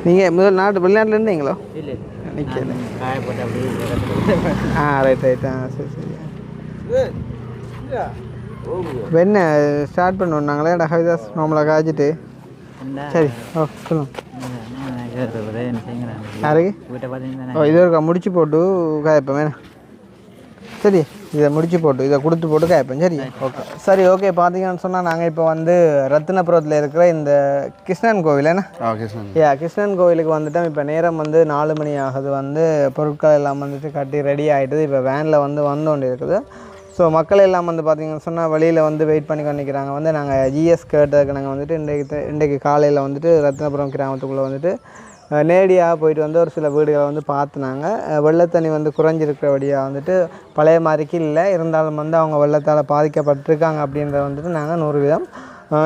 நீங்கள் முதல் வெளிநாட்டில் இருந்தீங்களோ? நிற்கல. Right right. சரி சரியா. இப்போ என்ன ஸ்டார்ட் பண்ணுவோம் நாங்களே ஹரிதாஸ் நார்மலாக காய்ச்சிட்டு. சரி ஓ சொல்லுங்கள். யாருக்கு? இது இருக்கா முடிச்சு போட்டு காய்ப்பேன் வேணா. சரி இதை முடிச்சு போட்டு இதை கொடுத்து போட்டு காய்ப்பேன். சரி ஓகே சரி ஓகே. பார்த்தீங்கன்னு சொன்னால் நாங்கள் இப்போ வந்து ரத்தினபுரத்தில் இருக்கிற இந்த கிருஷ்ணன் கோவில் என்ன கிருஷ்ணன் கோவிலுக்கு வந்துட்டோம். இப்போ நேரம் வந்து 4 மணி ஆகுது. வந்து பொருட்கள் எல்லாம் வந்துட்டு கட்டி ரெடி ஆகிட்டுது. இப்போ வேனில் வந்து கொண்டு இருக்குது. ஸோ மக்கள் எல்லாம் வந்து பார்த்திங்கன்னு சொன்னால் வெளியில் வந்து வெயிட் பண்ணி கொண்டிருக்கிறாங்க. வந்து நாங்கள் ஜிஎஸ் கேட்டதுக்கு நாங்கள் வந்துட்டு இன்றைக்கு காலையில் வந்துட்டு ரத்தினபுரம் கிராமத்துக்குள்ளே வந்துட்டு நேரடியாக போயிட்டு வந்து ஒரு சில வீடுகளை வந்து பார்த்துனாங்க. வெள்ளத்தண்ணி வந்து குறைஞ்சிருக்கிறபடியாக வந்துட்டு பழைய மாதிரிக்கு இல்லை. இருந்தாலும் வந்து அவங்க வெள்ளத்தால் பாதிக்கப்பட்டிருக்காங்க அப்படின்றத வந்துட்டு நாங்கள் 100%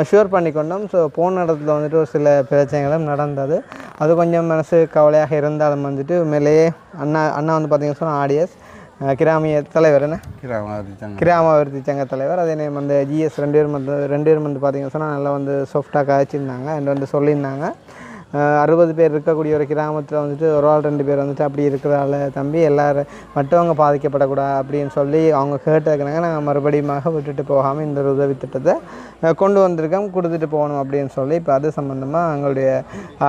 ஷூர் பண்ணி கொண்டோம். ஸோ போன இடத்துல வந்துட்டு ஒரு சில பிரச்சனைகளும் நடந்தது. அது கொஞ்சம் மனசு கவலையாக இருந்தாலும் வந்துட்டு மேலேயே அண்ணா வந்து பார்த்திங்கன்னு சொன்னால் ஆடியஸ் கிராமிய தலைவர் என்ன கிராமாபிவிருத்தி சங்க தலைவர். அதே நேரம் வந்து ஜிஎஸ் 2 பேரும் வந்து பார்த்திங்கன்னு சொன்னால் நல்லா வந்து சாஃப்டாக காய்ச்சிருந்தாங்க. அண்ட் வந்து சொல்லியிருந்தாங்க 60 பேர் இருக்கக்கூடிய ஒரு கிராமத்தில் வந்துட்டு ஒரு ஆள் 2 பேர் வந்துட்டு அப்படி இருக்கிறால தம்பி எல்லோரும் மற்றவங்க பாதிக்கப்படக்கூடாது அப்படின்னு சொல்லி அவங்க கேட்டுக்கிறாங்க. நாங்கள் மறுபடியும் விட்டுட்டு போகாமல் இந்த ஒரு உதவி திட்டத்தை கொண்டு வந்திருக்கோம், கொடுத்துட்டு போகணும் அப்படின்னு சொல்லி. இப்போ அது சம்மந்தமாக எங்களுடைய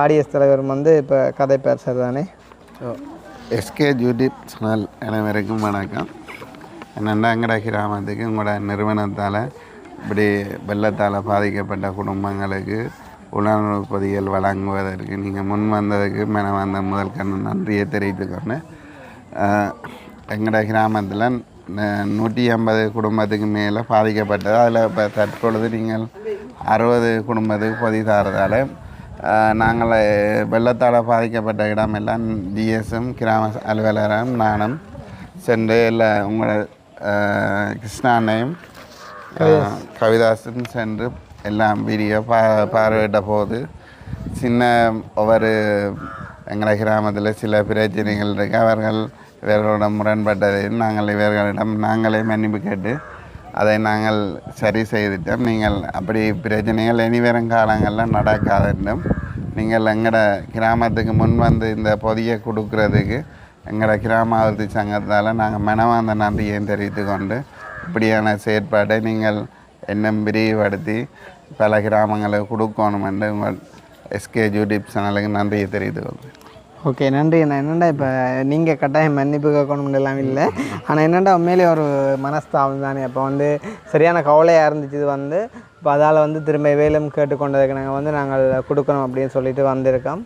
ஆடியஸ் தலைவர் வந்து இப்போ கதை பேசுகிறது தானே. எஸ்கே யூடியூப் சேனல் அனைவருக்கும் வணக்கம். என்னென்னா எங்கட கிராமத்துக்கு உங்களோட நிறுவனத்தால் இப்படி வெள்ளத்தால் பாதிக்கப்பட்ட குடும்பங்களுக்கு உணவு பொதிகள் வழங்குவதற்கு நீங்கள் முன் வந்ததுக்கு வந்த முதல் நன்றியை தெரிவித்துக்கொண்டு எங்கட கிராமத்தில் 150 குடும்பத்துக்கு மேலே பாதிக்கப்பட்டது. அதில் இப்போ தற்பொழுது நீங்கள் 60 குடும்பத்துக்கு பொதி தாரதால் நாங்கள் வெள்ளத்தால் பாதிக்கப்பட்ட இடமெல்லாம் ஜிஎஸும் கிராம அலுவலரும் நானும் சென்று இல்லை உங்களோட கிருஷ்ணாண்ணையும் கவிதாசும் சென்று எல்லாம் வீடியோ பார்வையிட்ட போது சின்ன ஒவ்வொரு எங்கள் கிராமத்தில் சில பிரச்சனைகள் இருக்கு. அவர்கள் இவர்களிடம் முரண்பட்டதை நாங்கள் இவர்களிடம் நாங்களே மன்னிப்பு கேட்டு அதை நாங்கள் சரி செய்துட்டோம். நீங்கள் அப்படி பிரச்சனைகள் இனி வரும் காலங்களில் நடக்காத வேண்டும். நீங்கள் எங்களோட கிராமத்துக்கு முன் வந்து இந்த பொதியை கொடுக்கறதுக்கு எங்களோட கிராம அபிவிருத்தி சங்கத்தால் நாங்கள் மனமார்ந்த நன்றியை தெரிவித்து கொண்டு இப்படியான செயற்பாட்டை நீங்கள் இன்னும் விரிவுபடுத்தி பல கிராமங்களுக்கு கொடுக்கணும் என்று உங்கள் எஸ்கே யூடியூப் சேனலுக்கு நன்றியை தெரிவித்து கொள்கிறேன். ஓகே, நன்றி அண்ணா. என்னென்னா இப்போ நீங்கள் கட்டாயம் மன்னிப்பு கேட்கணும்னு எல்லாம் இல்லை. ஆனால் என்னென்னா உண்மையிலே ஒரு மனஸ்தாபம் தானே. அப்போ வந்து சரியான கவலையாக இருந்துச்சு. இது வந்து இப்போ அதால் வந்து திரும்ப வேலும் கேட்டுக்கொண்டதுக்கு நாங்கள் கொடுக்கணும் அப்படின்னு சொல்லிட்டு வந்திருக்கோம்.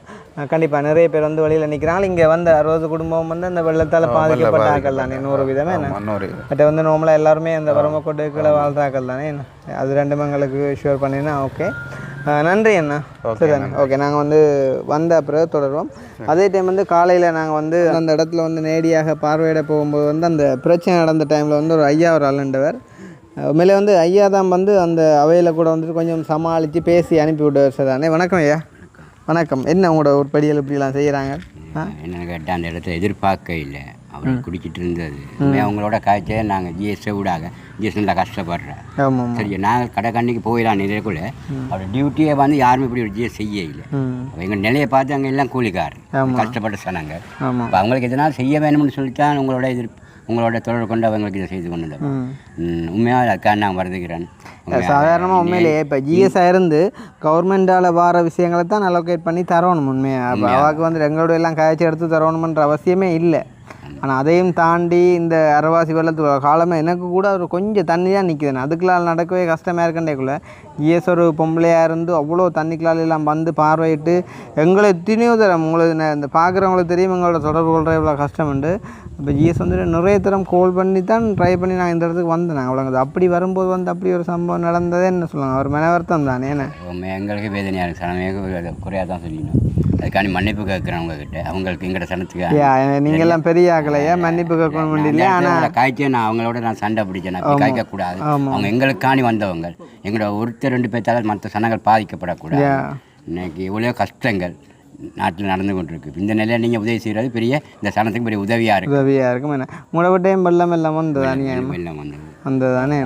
கண்டிப்பாக நிறைய பேர் வந்து வழியில் நிற்கிறாங்க. இங்கே வந்து 60 குடும்பம் வந்து அந்த வெள்ளத்தால் பாதிக்கப்பட்ட ஆக்கள் தானே. 100 விதமே என்ன பட் வந்து நார்மலாக எல்லாருமே அந்த வறுமைக்கோட்டுக்குள்ளே வாழ்றாக்கள் தானே. அது ரெண்டுமே எங்களுக்கு ஷூர் பண்ணினா ஓகே. நன்றி அண்ணா. சரி அண்ணா, ஓகே. நாங்கள் வந்து வந்த அப்புறம் தொடருவோம். அதே டைம் வந்து காலையில் நாங்கள் வந்து அந்த இடத்துல வந்து நேரடியாக பார்வையிட போகும்போது வந்து அந்த பிரச்சனை நடந்த டைமில் வந்து ஒரு ஐயா ஒரு ஆளுண்டவர் உண்மையிலே வந்து ஐயா தான் வந்து அந்த அவையில் கூட வந்துட்டு கொஞ்சம் சமாளித்து பேசி அனுப்பி விடுவார். சார் தானே. வணக்கம் ஐயா. வணக்கம். என்ன உங்களோட உற்பத்திகள் இப்படிலாம் செய்கிறாங்க? என்னென்னு கேட்டால் அந்த இடத்துல எதிர்பார்க்க இல்லை. அவர் குடிச்சிட்டு இருந்தது அவங்களோட காய்ச்சல். நாங்கள் ஜிஎஸ்ஐ விடாக ஜிஎஸ் நல்லா கஷ்டப்படுறேன். சரி, நாங்கள் கடைக்கண்ணிக்கு போயிடலாம் இதற்குள்ள அவரோட டியூட்டியை வந்து யாருமே இப்படி ஒரு ஜிஎஸ் செய்ய இல்லை. எங்கள் நிலையை பார்த்து அங்கே எல்லாம் கூலிக்கார் கஷ்டப்பட்ட சனங்க. இப்போ அவங்களுக்கு எதனால் செய்ய வேணும்னு சொல்லித்தான் உங்களோட தொடர்பு கொண்டு அவங்களுக்கு இதை செய்து கொண்டு வந்தோம். உண்மையாக அதுக்காக நான் வருதுகிறேன். சாதாரணமாக உண்மையிலேயே இப்போ ஜிஎஸ்ஐ இருந்து கவர்மெண்டால் வர விஷயங்களை தான் அலோகேட் பண்ணி தரணும். உண்மையாக அப்போ அவாவுக்கு வந்து எங்களோட எல்லாம் காய்ச்சி எடுத்து தரணுமன்ற அவசியமே இல்லை. ஆனால் அதையும் தாண்டி இந்த அரைவாசி வெள்ளத்து காலமே எனக்கு கூட ஒரு கொஞ்சம் தண்ணியாக நிற்குதுண்ணே. அதுக்குள்ளால் நடக்கவே கஷ்டமாக இருக்கண்டேக்குள்ளே ஜிஎஸ் ஒரு பொம்பளையாக இருந்து அவ்வளோ தண்ணிக்குள்ளால் எல்லாம் வந்து பார்வையிட்டு எங்களை எத்தனையோ தரம் உங்களுக்கு இந்த பார்க்குறவங்களுக்கு தெரியும் எங்களோட தொடர்பு கொள்கிற இவ்வளோ கஷ்டம் உண்டு. இப்போ ஜிஎஸ் வந்து நிறைய தரம் கால் பண்ணி தான் ட்ரை பண்ணி நான் இந்த இடத்துக்கு வந்தேன். நாங்கள் அவ்வளோங்க அப்படி வரும்போது வந்து அப்படி ஒரு சம்பவம் நடந்ததே என்ன சொல்லுவாங்க, ஒரு மனவர்த்தம் தானே. என்ன எங்களுக்கு வேதனையாக இருக்குது. சனமே குறையாக தான் சொல்லணும். அதுக்காண்டி மன்னிப்பு கேட்குறேன் அவங்கக்கிட்ட. அவங்களுக்கு எங்கள்ட சனத்துக்கு நீங்கள்லாம் பெரிய ஆகலையா மன்னிப்பு கேட்கணும் முடியல. ஆனால் காய்ச்சல் நான் அவங்களோட நான் சண்டை பிடிச்சேன். அப்படி காய்க்கக்கூடாது. அவங்க எங்களுக்காண்டி வந்தவங்க. எங்களோட ஒருத்தர் 2 பேர்த்தால் மற்ற சனங்கள் பாதிக்கப்படக்கூடாது. இன்னைக்கு எவ்வளோ கஷ்டங்கள் நாட்டில் நடந்து கொண்டிருக்கு. இந்த நிலையில் நீங்கள் உதவி செய்கிறது பெரிய இந்த சனத்துக்கு பெரிய உதவியாக இருக்கும். என்ன முடவட்டையும் வெள்ளம் எல்லாம் வந்ததானே. வெள்ளம் வந்ததானே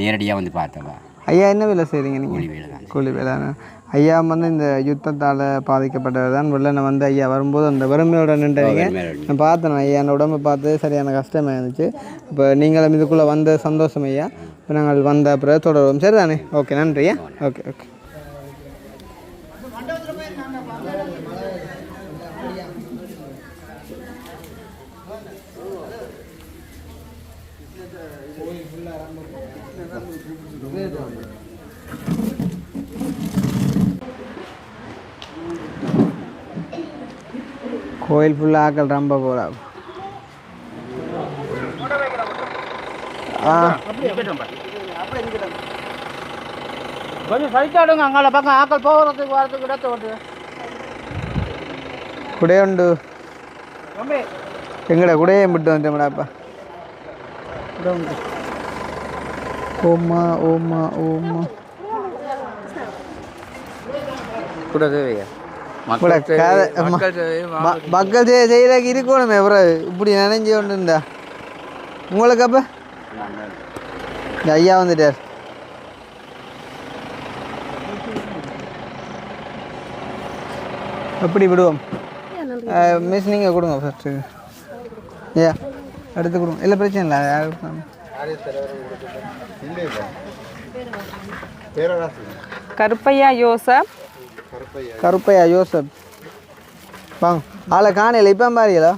நேரடியாக வந்து பார்த்தவா. ஐயா என்ன வேலை செய்கிறீங்க நீங்கள்? கூலி வேலை தான். கூலி வேலை. ஐயா வந்து இந்த யுத்தத்தால் பாதிக்கப்பட்டவர் தான். வெள்ளனை வந்து ஐயா வரும்போது அந்த வறுமையோட நின்றவங்க நான் பார்த்தேன். ஐயா அந்த உடம்பை பார்த்து சரியான கஷ்டமாக இருந்துச்சு. இப்போ நீங்களும் இதுக்குள்ளே வந்த சந்தோஷம் ஐயா. இப்போ நாங்கள் வந்த அப்புறம் தொடருவோம். சரி தானே. ஓகே, நன்றி ஐயா. Okay okay. கோயில் ஃபுல்லாக ஆக்கள் ரொம்ப போகிறாங்க. கொஞ்சம் சைட்டாடுங்க. அங்கால பக்கம் ஆக்கள் போகிறதுக்கு வரதுக்கு இடத்த ஓட்டு குடையுண்டு எங்கடா குடையை விட்டு வந்துட்டோம்டாப்பா. ஓமா ஓமா ஓமா கூட தேவையா மக்கள் செய்யறதுக்கு இருக்கணுமே. அப்புறம் இப்படி நினைஞ்சு கொண்டு இருந்தா உங்களுக்கு அப்போ ஐயா வந்துட்டார். எப்படி விடுவோம் மிஸ்? நீங்கள் கொடுங்க ஃபஸ்ட்டு. ஐயா எடுத்து கொடுங்க. இல்லை பிரச்சனை இல்லை. கருப்பையா யோசப். கருப்பையா யோசப் வாங்க. ஆளை காணையில் இப்போ பாருங்களா?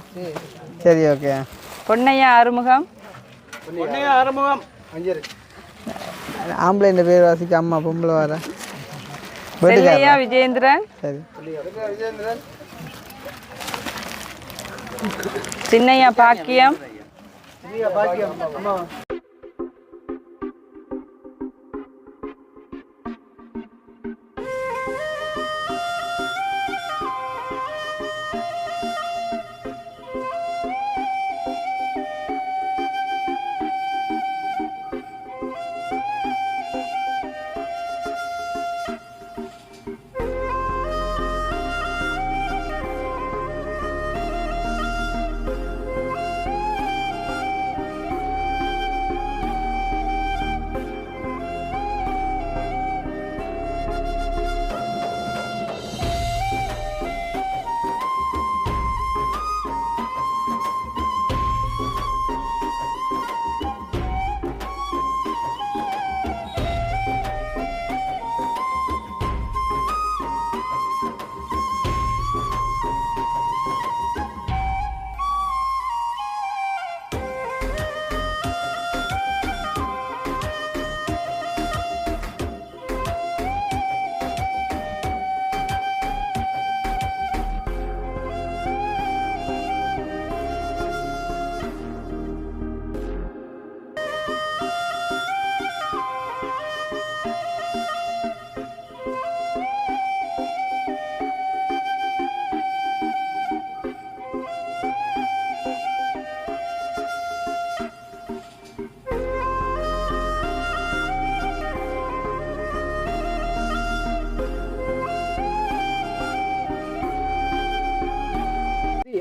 சரி ஓகே. பொன்னையா அறுமுகம். ஆம்பளை இந்த பேர் வாசிக்க அம்மா பொம்பளை வர செல்லையா விஜேந்திரன். சரி. சின்னையா பாக்கியம்.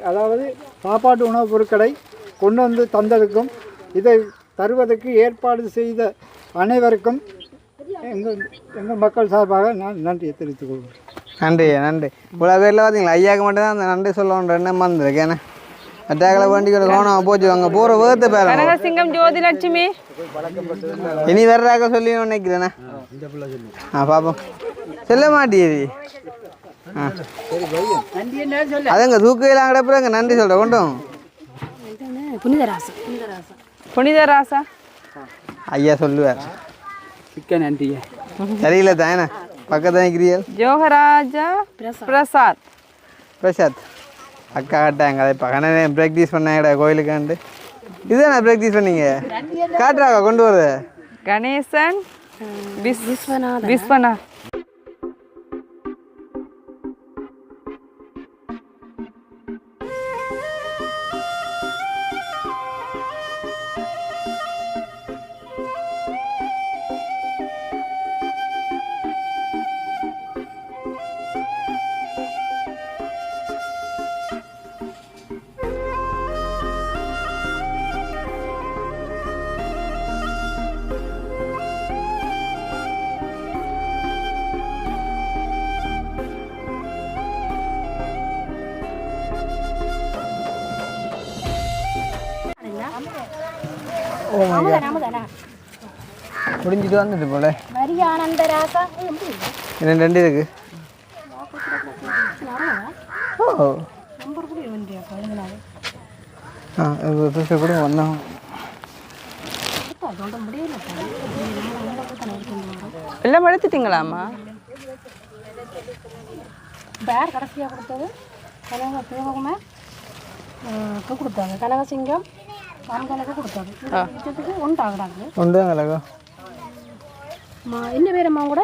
அதாவது சாப்பாட்டு உணவுப் பொருட்களை கொண்டு வந்து தந்ததுக்கும் இதை தருவதற்கு ஏற்பாடு செய்த அனைவருக்கும் எங்கள் மக்கள் சார்பாக நான் நன்றியை தெரிவித்துக் கொள்கிறேன். நன்றி இவ்வளோ பேரில் பார்த்தீங்களா ஐயாவுக்கு மட்டும்தான் அந்த நன்றி சொல்லணுன்ற எண்ணம் வந்திருக்கு. ஏன்னா அட்டாக்களை வண்டி கூட கவனம் போச்சு அங்கே போகிற வேகத்தை பேர கனகசிங்கம் ஜோதிலட்சுமி இனி வர்றாக்க சொல்லி நினைக்கிறேண்ணே. பார்ப்போம் சொல்ல மாட்டேது. அதுங்க தூக்கையெல்லாம் கிடப்புறங்க நன்றி சொல்கிறேன் கொண்டும் புனிதராசா ஐயா சொல்லுவார். நன்றி சரியில்லை தானே பக்கத்து நிற்கிறீர்கள். ஜோகராஜா பிரசாத் அக்கா கட்டாங்க அதை பக்கன ப்ராக்டிஸ் பண்ணாங்கடா கோயிலுக்காண்டு. இதுதானே ப்ராக்டிஸ் பண்ணீங்க காட்டுறாக்கா கொண்டு வருது. கணேசன் விஸ்வநாத் முடிஞ்சிட்டு வந்துட்டு போல என்ன ரெண்டு இருக்கு. கூட வந்தோம் எல்லாம் எடுத்துட்டீங்களாம்மா? பேர் கடைசியாக கொடுத்தது தேவகுமார் கொடுத்தாங்க. கனகசிங்கம் கணக்கு கொடுத்தாங்க. ஒன்றாங்களாக்கா என்ன பேர் அம்மா கூட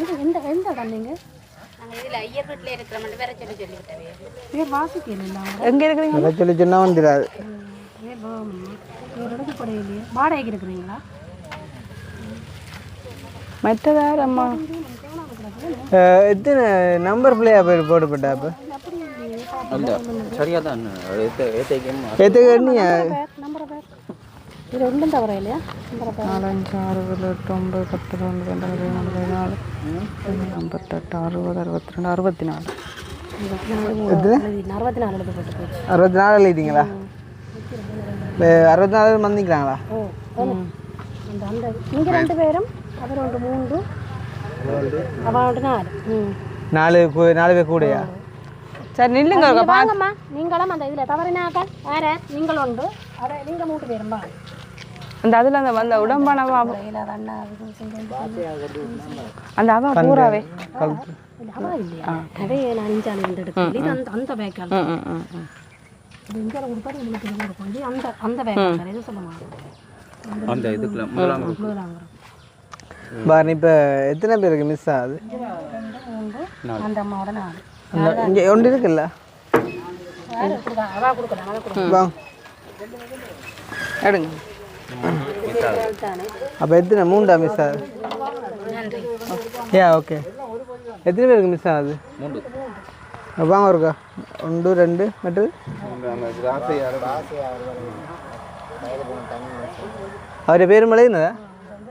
இது எந்த எந்த இடம் நீங்கள் பேர் வாசிக்கல எங்கே இருக்கிறீங்க? சொல்லி சொன்னால் வந்துடாது. எடுக்கப்படையிலையே வாடகைக்கு இருக்கிறீங்களா? மற்றதார் அம்மா எத்தனை நம்பர் பிள்ளையா போய் போட்டுப்பட்டா அப்போ சரியா தான் இது ஒன்றும் தவற இல்லையா? 4, 5, 6, 7, 8, 9, 10, 11, 12, 13, 14, 58, 60, 62, 64. 64 எழுதிங்களா? 64 வந்திக்கிறாங்களா? அந்த நீங்கள் 2 பேரும் அவர் 3 அவன் 4 4 பேர் கூடயா? சரி நில்லுங்க வாங்கம்மா. நீங்களும் அந்த இதில் தவறினாக்க வேற நீங்கள் உண்டு அதை நீங்கள் 3 பேரும் வாங்க. அந்த அதில் அந்த வந்த உடம்பான அந்த அவா பூராவே அவா இல்லையா? கதையை நான் இஞ்சாலி வந்து எடுத்து இது அந்த பேக்கால் இது இஞ்சால கொடுப்பாரு உங்களுக்கு இது கொடுக்கும். இது அந்த பேக்கால் எது சொல்ல மாட்டோம் அந்த இதுக்குள்ள முதலாம் பாரு. இப்போ எத்தனை பேருக்கு மிஸ் ஆகுது? அந்த அம்மாவோட 4 இங்கே ஒன்று இருக்குல்ல. அவா கொடுக்கலாம் வாங்க எடுங்க. அப்போ எத்தனை 3 மிஸ் ஆகுது? ஓகே. எத்தனை பேருக்கு மிஸ் ஆகுது? 3. வாங்க இருக்கா 1 2 மற்றது அவருடைய பேர் மலையுனதா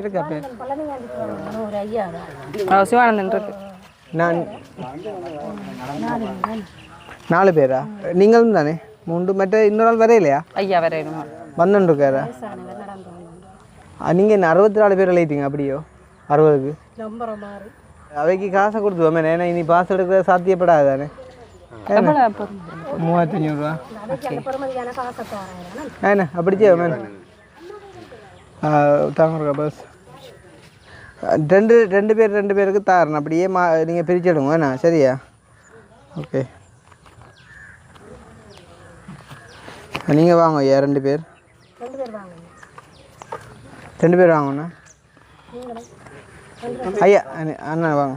இருக்கா? பேர் சிவானந்தன் இருக்கு. நான் 4 பேரா? நீங்களும் தானே 3 மற்ற இன்னொரு ஆள் வரையிலையா? ஐயா வரையணுமா? வந்துருக்காரா? நீங்கள் என்ன 64 பேர் எழுதிட்டீங்க அப்படியோ? 60க்கு அவைக்கு காசை கொடுத்துவோமே. ஏன்னா இனி பாஸ் எடுக்கிற சாத்தியப்படாது தானே. 3500 ரூபா ஏண்ணா அப்படிச்சே மேம் தாங்க பஸ் 2 பேருக்கு தாரணும். அப்படியே நீங்கள் பிரிச்சிடுங்க அண்ணா. சரியா? ஓகே. நீங்கள் வாங்க ஐயா 2 பேர் 2 பேர் வாங்கண்ணா. ஐயா அண்ணா வாங்க.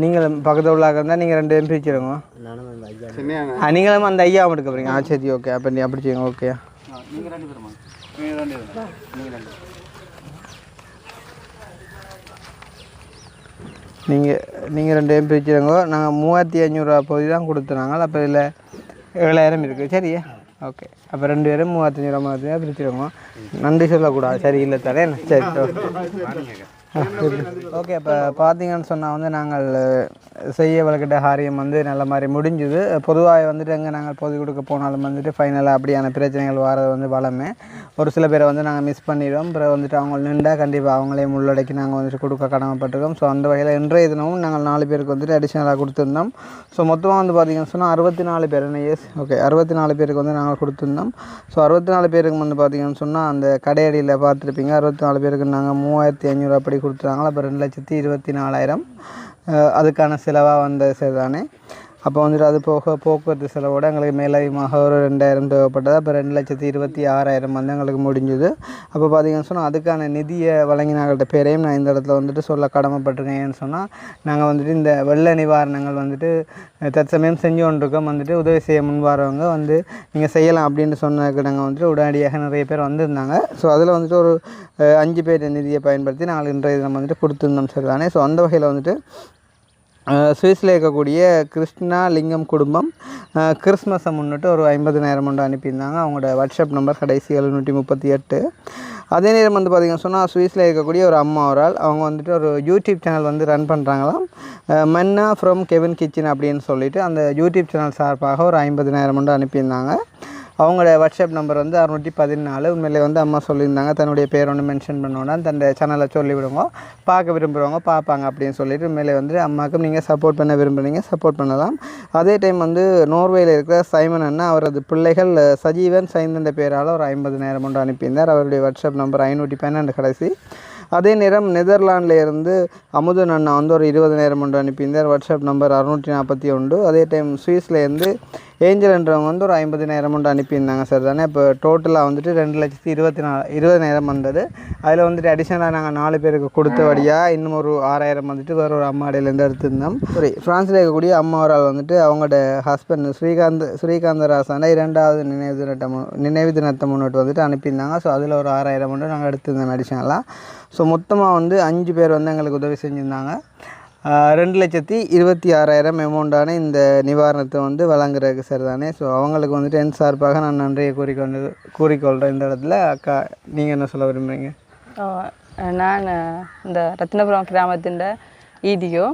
நீங்களும் பக்கத்தில் உள்ளாக இருந்தால் நீங்கள் 2 பேரும் பிரிச்சிடுங்க. நீங்களும் அந்த ஐயா எடுக்க போகிறீங்க. சரி ஓகே. அப்போ நீ அப்படி செய்யுங்க. ஓகே. நீங்கள் 2 பேரும் பிரிச்சுருங்க. நாங்கள் 3500 பொதி தான் கொடுத்துனாங்க. அப்போ இதில் 7000 இருக்குது. சரியா? ஓகே. அப்போ 2 பேரும் 3500 பிரிச்சுருங்க. நன்றி சொல்லக்கூடாது. சரி இல்லை தானே? சரி ஓகே. இப்போ பார்த்தீங்கன்னு சொன்னால் வந்து நாங்கள் செய்ய வளர்க்கிட்ட காரியம் வந்து நல்ல மாதிரி முடிஞ்சுது. பொதுவாக வந்துட்டு எங்கே நாங்கள் பொது கொடுக்க போனாலும் வந்துட்டு ஃபைனலாக அப்படியான பிரச்சனைகள் வரது வந்து வளமே. ஒரு சில பேரை வந்து நாங்கள் மிஸ் பண்ணிடுவோம். அப்புறம் வந்துட்டு அவங்க நின்றா கண்டிப்பாக அவங்களையும் உள்ளடக்கி நாங்கள் வந்துட்டு கொடுக்க கடமைப்பட்டிருக்கோம். ஸோ அந்த வகையில் இன்றைய தினமும் நாங்கள் 4 பேருக்கு வந்துட்டு அடிஷ்னலாக கொடுத்துருந்தோம். ஸோ மொத்தமாக வந்து பார்த்திங்கன்னு சொன்னால் 64 பேர். எஸ் ஓகே, 64 பேருக்கு வந்து நாங்கள் கொடுத்துருந்தோம். ஸோ 64 பேருக்கு வந்து பார்த்திங்கன்னு சொன்னால் அந்த கடையடியில் பார்த்துருப்பீங்க. 64 பேருக்கு நாங்கள் 3500 அப்படி கொடுத்துறாங்களா. அப்போ 2,24,000 அதுக்கான செலவாக வந்த சரிதானே. அப்போ வந்துட்டு அது போக போக்குவரத்து செலவோடு எங்களுக்கு மேலதிகமாக ஒரு 2000 தேவைப்பட்டது. அப்போ 2,26,000 வந்து எங்களுக்கு முடிஞ்சுது. அப்போ பார்த்திங்கன்னு சொன்னால் அதுக்கான நிதியை வழங்கினாங்கள்ட்ட பேரையும் நான் இந்த இடத்துல வந்துட்டு சொல்ல கடமைப்பட்டிருக்கேன். ஏன்னு சொன்னால் நாங்கள் வந்துட்டு இந்த வெள்ள நிவாரணங்கள் வந்துட்டு தற்சமயம் செஞ்சு கொண்டிருக்கோம். வந்துட்டு உதவி செய்ய முன்வாரவங்க வந்து நீங்கள் செய்யலாம் அப்படின்னு சொன்னதுக்கு நாங்கள் வந்துட்டு உடனடியாக நிறைய பேர் வந்திருந்தாங்க. ஸோ அதில் வந்துட்டு ஒரு 5 பேர் நிதியை பயன்படுத்தி நாங்கள் இன்றைய தினம் வந்துட்டு கொடுத்துருந்தோம் சரிதானே. ஸோ அந்த வகையில் வந்துட்டு சுவிஸில் இருக்கக்கூடிய கிருஷ்ணா லிங்கம் குடும்பம் கிறிஸ்மஸை முன்னிட்டு ஒரு 50,000 மட்டும் அனுப்பியிருந்தாங்க. அவங்களோட வாட்ஸ்அப் நம்பர் கடைசி 738. அதே நேரம் வந்து பார்த்திங்கன்னு சொன்னால் சுவிஸில் இருக்கக்கூடிய ஒரு அம்மா ஒரு ஆள், அவங்க வந்துட்டு ஒரு யூடியூப் சேனல் வந்து ரன் பண்ணுறாங்களாம். மன்னா ஃப்ரம் கெவின் கிச்சன் அப்படின்னு சொல்லிட்டு அந்த யூடியூப் சேனல் சார்பாக ஒரு 50,000 மட்டும் அனுப்பியிருந்தாங்க. அவங்களோட வாட்ஸ்அப் நம்பர் வந்து 614. உண்மையிலே வந்து அம்மா சொல்லியிருந்தாங்க தன்னுடைய பேர் ஒன்று மென்ஷன் பண்ணோன்னா தன்னுடைய சேனலை சொல்லிவிடுங்க, பார்க்க விரும்புகிறவங்க பார்ப்பாங்க அப்படின்னு சொல்லிட்டு உண்மையிலே வந்து அம்மாவுக்கும் நீங்கள் சப்போர்ட் பண்ண விரும்புகிறீங்க சப்போர்ட் பண்ணலாம். அதே டைம் வந்து நோர்வேயில் இருக்கிற சைமன் அண்ணா அவரது பிள்ளைகள் சஜீவன் சைந்தன்ற பேரால் ஒரு 50,000 மட்டும் அனுப்பியிருந்தார். அவருடைய வாட்ஸ்அப் நம்பர் 512 கடைசி. அதே நேரம் நெதர்லாண்டில் இருந்து அமுதன் அண்ணா வந்து ஒரு 20,000 மட்டும் அனுப்பியிருந்தார். WhatsApp number 641. அதே டைம் சுவிஸ்லேருந்து ஏஞ்சல் என்றவங்க வந்து ஒரு 50,000 மட்டும் அனுப்பியிருந்தாங்க சார் தானே. இப்போ டோட்டலாக வந்துட்டு 2,20,000 வந்தது. அதில் வந்துட்டு அடிஷ்னலாக நாங்கள் 4 பேருக்கு கொடுத்தபடியாக இன்னும் ஒரு 6,000 வந்துட்டு வேறு ஒரு அம்மாடியிலேருந்து எடுத்திருந்தோம். சரி, ஃப்ரான்ஸில் இருக்கக்கூடிய அம்மா ஒரு ஆள் வந்துட்டு அவங்களோட ஹஸ்பண்ட் ஸ்ரீகாந்தராசான 2வது நினைவு தினத்தை முன்னிட்டு வந்துட்டு அனுப்பியிருந்தாங்க. ஸோ அதில் ஒரு 6,000 மட்டும் நாங்கள் எடுத்திருந்தோம் அடிஷ்னலாக. ஸோ மொத்தமாக வந்து 5 பேர் வந்து எங்களுக்கு உதவி செஞ்சுருந்தாங்க. 2,26,000 அமௌண்ட்டான இந்த நிவாரணத்தை வந்து வழங்குறதுக்கு சார் தானே. ஸோ அவங்களுக்கு வந்துட்டு என் சார்பாக நான் நன்றியை கூறிக்கொள்கிறேன். இந்த இடத்துல அக்கா நீங்கள் என்ன சொல்ல விரும்புகிறீங்க? நான் இந்த ரத்னபுரம் கிராமத்தின் ஈடியோ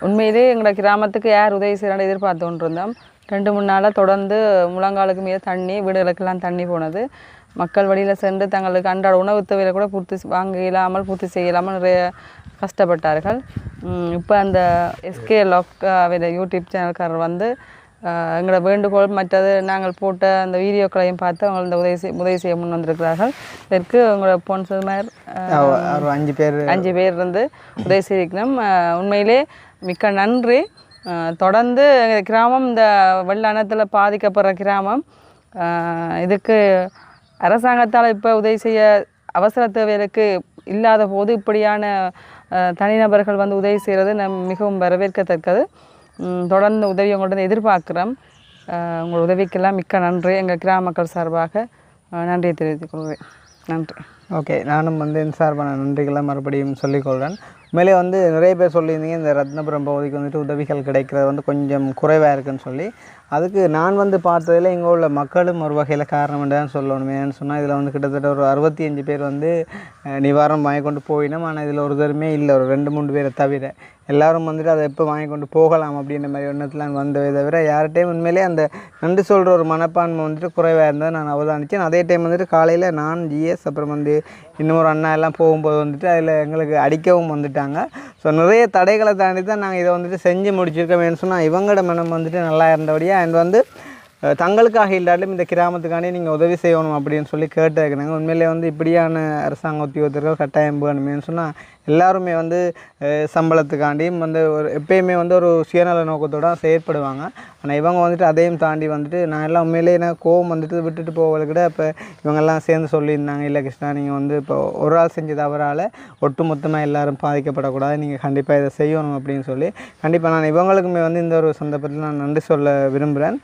உண்மையிலே எங்களோட கிராமத்துக்கு யார் உதவி செய்யறான்னு எதிர்பார்த்து கொண்டிருந்தோம். 2-3 நாளாக தொடர்ந்து முழங்காலுக்கு மீது தண்ணி, வீடுகளுக்கெல்லாம் தண்ணி போனது. மக்கள் வழியில் சென்று தங்களுக்கு அன்றாட உணவு தேவையை கூட பூர்த்தி செய்யலாமல் நிறைய கஷ்டப்பட்டார்கள். இப்போ அந்த எஸ்கே லாக் யூடியூப் சேனல்காரர் வந்து எங்களோட வேண்டுகோள் மற்றது நாங்கள் போட்ட அந்த வீடியோக்களையும் பார்த்து அவங்க இந்த உதவி செய்ய முன் வந்திருக்கிறார்கள். இதற்கு உங்களோட ஸ்பான்சர் 5 பேர் இருந்து உதவி செய்திருக்கணும். உண்மையிலே மிக்க நன்றி. தொடர்ந்து எங்கள் கிராமம் இந்த வெள்ளத்தில் பாதிக்கப்படுற கிராமம். இதுக்கு அரசாங்கத்தால் இப்போ உதவி செய்ய அவசர தேவைகளுக்கு இல்லாத போது இப்படியான தனிநபர்கள் வந்து உதவி செய்கிறது மிகவும் வரவேற்கத்தக்கது. தொடர்ந்து உதவி உங்கள்கிட்ட எதிர்பார்க்குறோம். உங்கள் உதவிக்கெல்லாம் மிக்க நன்றி. எங்கள் கிராம மக்கள் சார்பாக நன்றியை தெரிவித்துக் கொள்வேன். நன்றி. ஓகே, நானும் வந்து என் சார்பான நன்றிகளை மறுபடியும் சொல்லிக்கொள்கிறேன். மேலே வந்து நிறைய பேர் சொல்லியிருந்தீங்க இந்த ரத்னபுரம் பகுதிக்கு வந்துட்டு உதவிகள் கிடைக்கிறது வந்து கொஞ்சம் குறைவாக இருக்குன்னு சொல்லி. அதுக்கு நான் வந்து பார்த்ததில் இங்கே உள்ள மக்களும் ஒரு வகையில் காரணம் தான் சொல்லணும். ஏன்னு சொன்னால் இதில் வந்து கிட்டத்தட்ட ஒரு 65 பேர் வந்து நிவாரணம் வாங்கி கொண்டு போயினோம். ஆனால் இதில் ஒரு தருமே இல்லை, ஒரு 2-3 பேரை தவிர எல்லோரும் வந்துட்டு அதை எப்போ வாங்கி கொண்டு போகலாம் அப்படின்ற மாதிரி எண்ணத்தில் வந்ததை தவிர யார்கிட்டையும் உண்மையிலே அந்த நன்றி சொல்கிற ஒரு மனப்பான்மை வந்துட்டு குறைவாக இருந்ததை நான் அவதானித்தேன். அதே டைம் வந்துட்டு காலையில் நான் ஜிஎஸ் அப்புறம் வந்து இன்னும் ஒரு அண்ணா எல்லாம் போகும்போது வந்துட்டு அதில் எங்களுக்கு அடிக்கவும் வந்துட்டாங்க. ஸோ நிறைய தடைகளை தாண்டி தான் நாங்கள் இதை வந்துட்டு செஞ்சு முடிச்சிருக்கோம். ஏன்னு சொன்னால் இவங்களோட மனம் வந்துட்டு நல்லா இருந்தபடியாக அண்ட் வந்து தங்களுக்காக இல்லாட்டும் இந்த கிராமத்துக்காண்டி நீங்கள் உதவி செய்யணும் அப்படின்னு சொல்லி கேட்டுருக்குறாங்க. உண்மையிலே வந்து இப்படியான அரசாங்க உத்தியோகத்தர்கள் கட்டாயம் வேணுமேன்னு சொன்னால் எல்லாருமே வந்து சம்பளத்துக்காண்டியும் வந்து ஒரு எப்பயுமே வந்து ஒரு சுயநல நோக்கத்தோடு செயற்படுவாங்க. ஆனால் இவங்க வந்துட்டு அதையும் தாண்டி வந்துட்டு நான் எல்லாம் உண்மையிலே என்ன கோவம் வந்துட்டு விட்டுட்டு போவதை கூட இப்போ இவங்கெல்லாம் சேர்ந்து சொல்லியிருந்தாங்க, இல்லை கிருஷ்ணா நீங்கள் வந்து இப்போ ஒரு ஆள் செஞ்ச தவறால் ஒட்டு மொத்தமாக எல்லோரும் பாதிக்கப்படக்கூடாது, நீங்கள் கண்டிப்பாக இதை செய்யணும் அப்படின்னு சொல்லி கண்டிப்பாக நான் இவங்களுக்குமே வந்து இந்த ஒரு சந்தர்ப்பத்தில் நான் நன்றி சொல்ல விரும்புகிறேன்.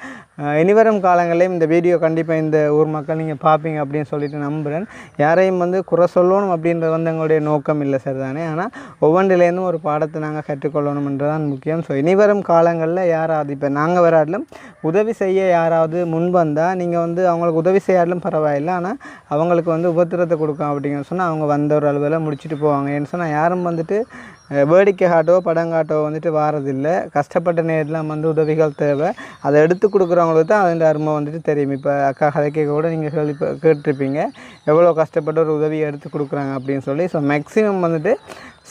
இனிவரும் காலங்களையும் இந்த வீடியோ கண்டிப்பாக இந்த ஊர் மக்கள் நீங்கள் பார்ப்பீங்க அப்படின்னு சொல்லிட்டு நம்புகிறேன். யாரையும் வந்து குறை சொல்லணும் அப்படின்றது வந்து எங்களுடைய நோக்கம் இல்லை சார். தானே. ஆனால் ஒவ்வொன்றிலேருந்தும் ஒரு பாடத்தை நாங்கள் கற்றுக்கொள்ளணுன்றதான் முக்கியம். ஸோ இனி வரும் காலங்களில் யாராவது இப்போ நாங்கள் வராட்டிலும் உதவி செய்ய யாராவது முன் வந்தால் நீங்கள் வந்து அவங்களுக்கு உதவி செய்யாட்டிலும் பரவாயில்லை, ஆனால் அவங்களுக்கு வந்து உபத்திரத்தை கொடுக்கும் அப்படிங்கன்னு சொன்னால் அவங்க வந்த ஒரு அளவில் முடிச்சுட்டு போவாங்க. ஏன்னு சொன்னால் யாரும் வந்துட்டு வேடிக்கை காட்டோ படங்காட்டோ வந்துட்டு வாரதில்லை. கஷ்டப்பட்ட நேரத்தில் வந்து உதவிகள் தேவை. அதை எடுத்து கொடுக்குறவங்களுக்கு தான் அதோட அருமை வந்துட்டு தெரியும். இப்போ அக்கா கதைக்க கூட நீங்கள் கேட்டிருப்பீங்க எவ்வளோ கஷ்டப்பட்டு ஒரு உதவியை எடுத்து கொடுக்குறாங்க அப்படின்னு சொல்லி. ஸோ மேக்ஸிமம் வந்துட்டு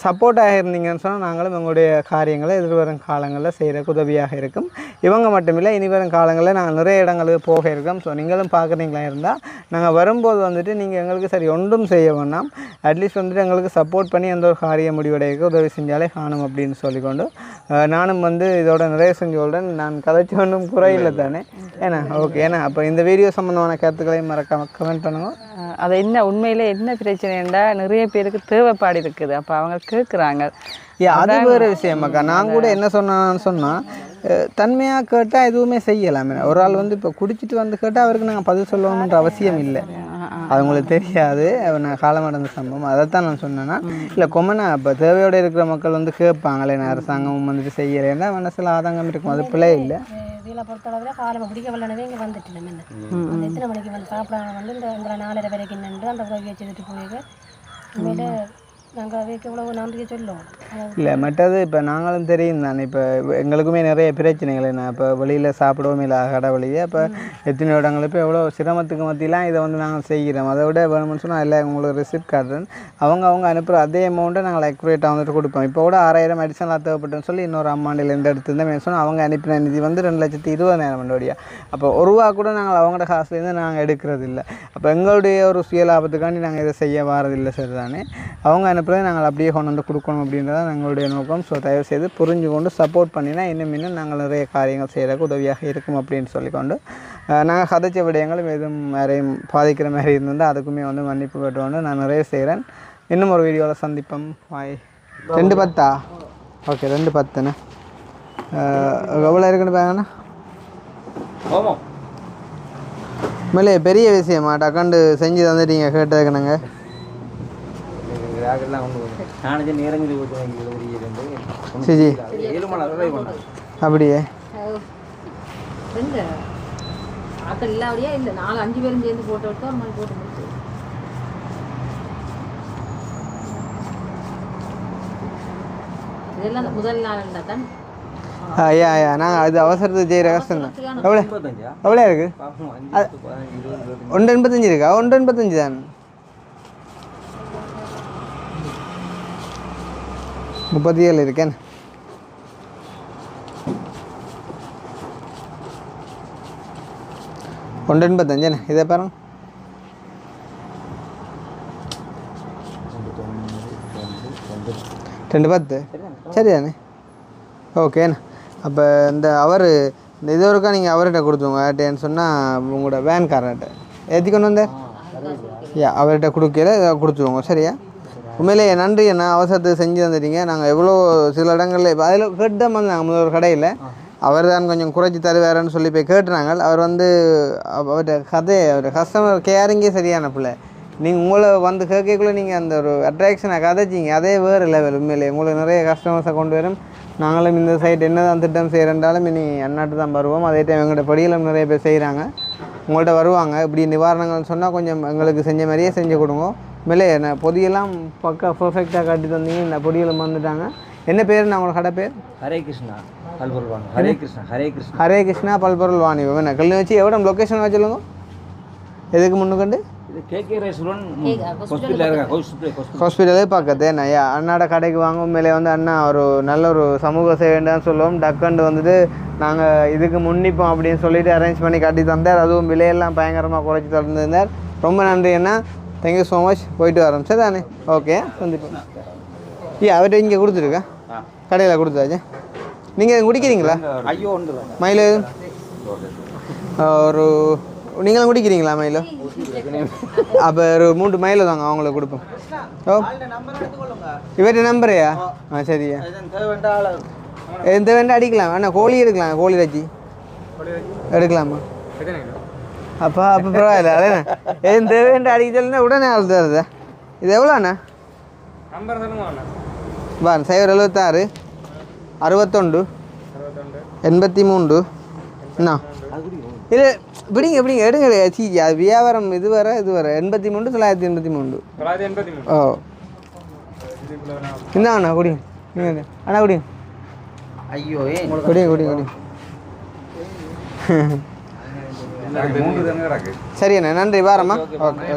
சப்போர்ட்டாக இருந்தீங்கன்னு சொன்னால் நாங்களும் எங்களுடைய காரியங்களை எதிர்வரும் காலங்களில் செய்கிறக்கு உதவியாக இருக்கும். இவங்க மட்டுமில்லை, இனி வரும் காலங்களில் நாங்கள் நிறைய இடங்களுக்கு போக இருக்கோம். ஸோ நீங்களும் பார்க்குறீங்களா இருந்தால் நாங்கள் வரும்போது வந்துட்டு நீங்கள் எங்களுக்கு சரி ஒன்றும் செய்ய வேண்டாம், அட்லீஸ்ட் வந்துட்டு எங்களுக்கு சப்போர்ட் பண்ணி எந்த ஒரு காரிய முடிவடைக்கு உதவி செஞ்சாலே காணும் அப்படின்னு சொல்லிக்கொண்டு நானும் வந்து இதோட நிறைய செஞ்சோடன் நான் கதைச்சி ஒன்றும் குறையில்லை தானே. ஏன்னா ஓகே, ஏன்னா அப்போ இந்த வீடியோ சம்மந்தமான கருத்துக்களையும் மறக்காம கமெண்ட் பண்ணுங்க. அது என்ன உண்மையில் என்ன பிரச்சனைண்டா நிறைய பேருக்கு தேவைப்பாடு இருக்குது, அப்போ அவங்க கேட்குறாங்க. அது வேறு விஷயமாக்கா. நான் கூட என்ன சொன்னான்னு சொன்னால் தன்மையாக கேட்டால் எதுவுமே செய்யலாமே. ஒரு ஆள் வந்து இப்போ குடிச்சிட்டு வந்து கேட்டால் அவருக்கு நாங்கள் பதில் சொல்லணுன்ற அவசியம் இல்லை. அது உங்களுக்கு தெரியாது, நான் காலம் அடைந்த சம்பவம். அதைத்தான் நான் சொன்னேன்னா இல்லை கொமனா இப்போ தேவையோடு இருக்கிற மக்கள் வந்து கேட்பாங்களே, நான் அரசாங்கமும் வந்துட்டு செய்யலைன்னா மனசில் ஆதங்கம் இருக்கும். அது பிள்ளை இல்லை. இதில் பொறுத்தளவில் காலம் பிடிக்க வரலனவே இங்கே வந்துட்டு என்ன அந்த எத்தனை மணிக்கு வந்து சாப்பிட வந்து இந்த 4:30 வரைக்கும் நின்று அந்த உதவியை செய்துட்டு போயிட்டு உண்மையில நாங்கள் அதுக்கு இவ்வளோ நன்றியை சொல்லுவோம். இல்லை மற்றது இப்போ நாங்களும் தெரியும் தானே, இப்போ எங்களுக்குமே நிறைய பிரச்சனைகள் என்ன, இப்போ வெளியில் சாப்பிடவும் இல்லை கடை வழியே. இப்போ எத்தனை இடங்கள் இப்போ எவ்வளோ சிரமத்துக்கு மத்தியெலாம் இதை வந்து நாங்கள் செய்கிறோம். அதை விட வேணும்னு சொன்னால் இல்லை உங்களுக்கு ரிசிப்ட் காட்டுறேன், அவங்க அனுப்புகிற அதே அமௌண்ட்டை நாங்கள் அக்யூரேட்டாக வந்துட்டு கொடுப்போம். இப்போ கூட 6000 அடிஷனலாக தேவைப்பட்டுன்னு சொல்லி இன்னொரு அம்மாண்டிலேருந்து எடுத்துருந்தேன் சொன்னால் அவங்க அனுப்பின நிதி வந்து 2,20,000 வண்டியா. அப்போ ஒரு ரூபா கூட நாங்கள் அவங்களோட காசுலேருந்து நாங்கள் எடுக்கிறது இல்லை. அப்போ எங்களுடைய ஒரு சுயலாபத்துக்காண்டி நாங்கள் இதை செய்ய வாரதில்லை. சரி தானே, அவங்க அனுப்புகிறத நாங்கள் அப்படியே கொண்டு வந்து கொடுக்கணும் அப்படின்றதான் எங்களுடைய நோக்கம். ஸோ தயவு செய்து புரிஞ்சு கொண்டு சப்போர்ட் பண்ணினா இன்னும் நாங்கள் நிறைய காரியங்கள் செய்கிறதுக்கு உதவியாக இருக்கும் அப்படின்னு சொல்லிக்கொண்டு நாங்கள் கதைச்ச விடயங்களும் எதுவும் யாரையும் பாதிக்கிற மாதிரி இருந்திருந்தால் அதுக்குமே வந்து மன்னிப்பு கேட்டுக்கொண்டு நான் நிறைய செய்கிறேன். இன்னும் ஒரு வீடியோவில் சந்திப்போம். பாய். 2:10 ஓகே 2:10ண்ணே. எவ்வளோ இருக்குன்னு பாருங்கண்ணா. மேலே பெரிய விஷயமா டக்காண்டு செஞ்சு தந்துட்டீங்க கேட்டதுக்குனாங்க. சரி அப்படியே இல்லை 4-5 பேரும் சேர்ந்து போட்டோ எடுத்தா ஒரு மாதிரி போட்டு முடிச்சு. இதெல்லாம் முதல் நாள் இருந்தால் தான் ஐயா நாங்கள் அது அவசரத்துக்கு செய்கிற கஷ்டம் தான். எவ்வளோ இருக்குது? 185 இருக்கா? 185 தான். 37 இருக்கேன். ஒன்று 85 இதை பாருங்க. 2:10 சரிதானே? ஓகேண்ணா. அப்போ இந்த இந்த இது ஒருக்கா நீங்கள் அவர்கிட்ட கொடுத்துருங்க. ஏன்னு சொன்னால் உங்களோட வேன்காரர்கிட்ட ஏற்றி கொண்டு வந்தேன் அவர்கிட்ட கொடுக்கல கொடுத்துருவோங்க. சரியா? உண்மையிலேயே நன்றி அண்ணா, அவசரத்துக்கு செஞ்சு தந்துட்டீங்க. நாங்கள் எவ்வளோ சில இடங்களில் இப்போ அதில் கேட்டு தான் வந்தாங்க. முதல் கடையில் அவர் தான் கொஞ்சம் குறைச்சி தருவாருன்னு சொல்லி போய் கேட்டுனாங்க. அவர் வந்து அவர்கிட்ட கஸ்டமர் கேரிங்கே சரியான பிள்ளை. நீங்கள் உங்களை வந்து கேட்கக்குள்ளே நீங்கள் அந்த ஒரு அட்ராக்ஷனை கதைச்சிங்க, அதே வேறு லெவல். உண்மையிலே உங்களுக்கு நிறைய கஸ்டமர்ஸை கொண்டு வரும். நாங்களும் இந்த சைட் என்ன தான் திட்டம் செய்கிறேன்றாலும் இனி அந்நாட்டு தான் வருவோம். அதே டைம் எங்கள்கிட்ட படியிலும் நிறைய பேர் செய்கிறாங்க, உங்கள்கிட்ட வருவாங்க. இப்படி நிவாரணங்கள் சொன்னால் கொஞ்சம் எங்களுக்கு செஞ்ச மாதிரியே செஞ்சு கொடுங்க. மேலே நான் பொதியெல்லாம் பக்கா பர்ஃபெக்டாக காட்டி தந்தீங்க. இந்த பொடியெல்லாம் வந்துட்டாங்க. என்ன பேர்? நான் உங்களோட கடை பேர் ஹரே கிருஷ்ணா பல்பொருள் வாணி. ஹரே கிருஷ்ணா ஹரே கிருஷ்ணா பல்பொருள் வாணி. என்ன கல்வி வச்சு எவ்வளோ லொக்கேஷன் வச்சுருங்க? எதுக்கு முன்னுக்கண்டு? ஹாஸ்பிட்டலே பக்கத்து ஐயா அண்ணாட கடைக்கு வாங்க. உண்மையிலே வந்து அண்ணா ஒரு நல்ல ஒரு சமூக சேவைன்னு சொல்லுவோம். டக்குண்டு வந்துட்டு நாங்கள் இதுக்கு முன்னிப்போம் அப்படின்னு சொல்லிட்டு அரேஞ்ச் பண்ணி கட்டி தந்தார். அதுவும் விலையெல்லாம் பயங்கரமாக குறைச்சி தந்திருந்தார். ரொம்ப நன்றி அண்ணா, தேங்க்யூ ஸோ மச். போயிட்டு வரோம். சரி தானே? ஓகே சந்திப்போம். அவர்கிட்ட இங்கே கொடுத்துருக்கா? கடையில் கொடுத்தாச்சு. நீங்கள் குடிக்கிறீங்களா? ஐயோ ஒன்று மயிலு ஒரு நீங்களும் குடிக்கிறீங்களா மயிலோ? அப்போ ஒரு 3 மயிலோ தாங்க அவங்களுக்கு கொடுப்போம். ஓ இவர்கிட்ட நம்பரையா? சரியா, எந்த வேண்டாம் அடிக்கலாம். வேணா கோழி எடுக்கலாம், கோழி இறைச்சி எடுக்கலாமா? அப்போ பரவாயில்ல. அதே எந்த வேண்டாம் அடிக்க சொல்லுன்னா உடனே ஆள் தருதா? இது எவ்வளோண்ணா? நம்பர் சொல்லுங்க அண்ணா. பாரு 076 61 83 என்ன இது பிடிங்க பிடிங்க எடுங்க சீஜி அது வியாபாரம் இது வர 83 983 983. ஓ என்ன அண்ணா குடிங்க நீங்கள் அண்ணா குடிங்க ஐயோ குடிங்க குடிங்க குடிங்க சரி அண்ணா நன்றி வாரம்மா ஓகே ஓகே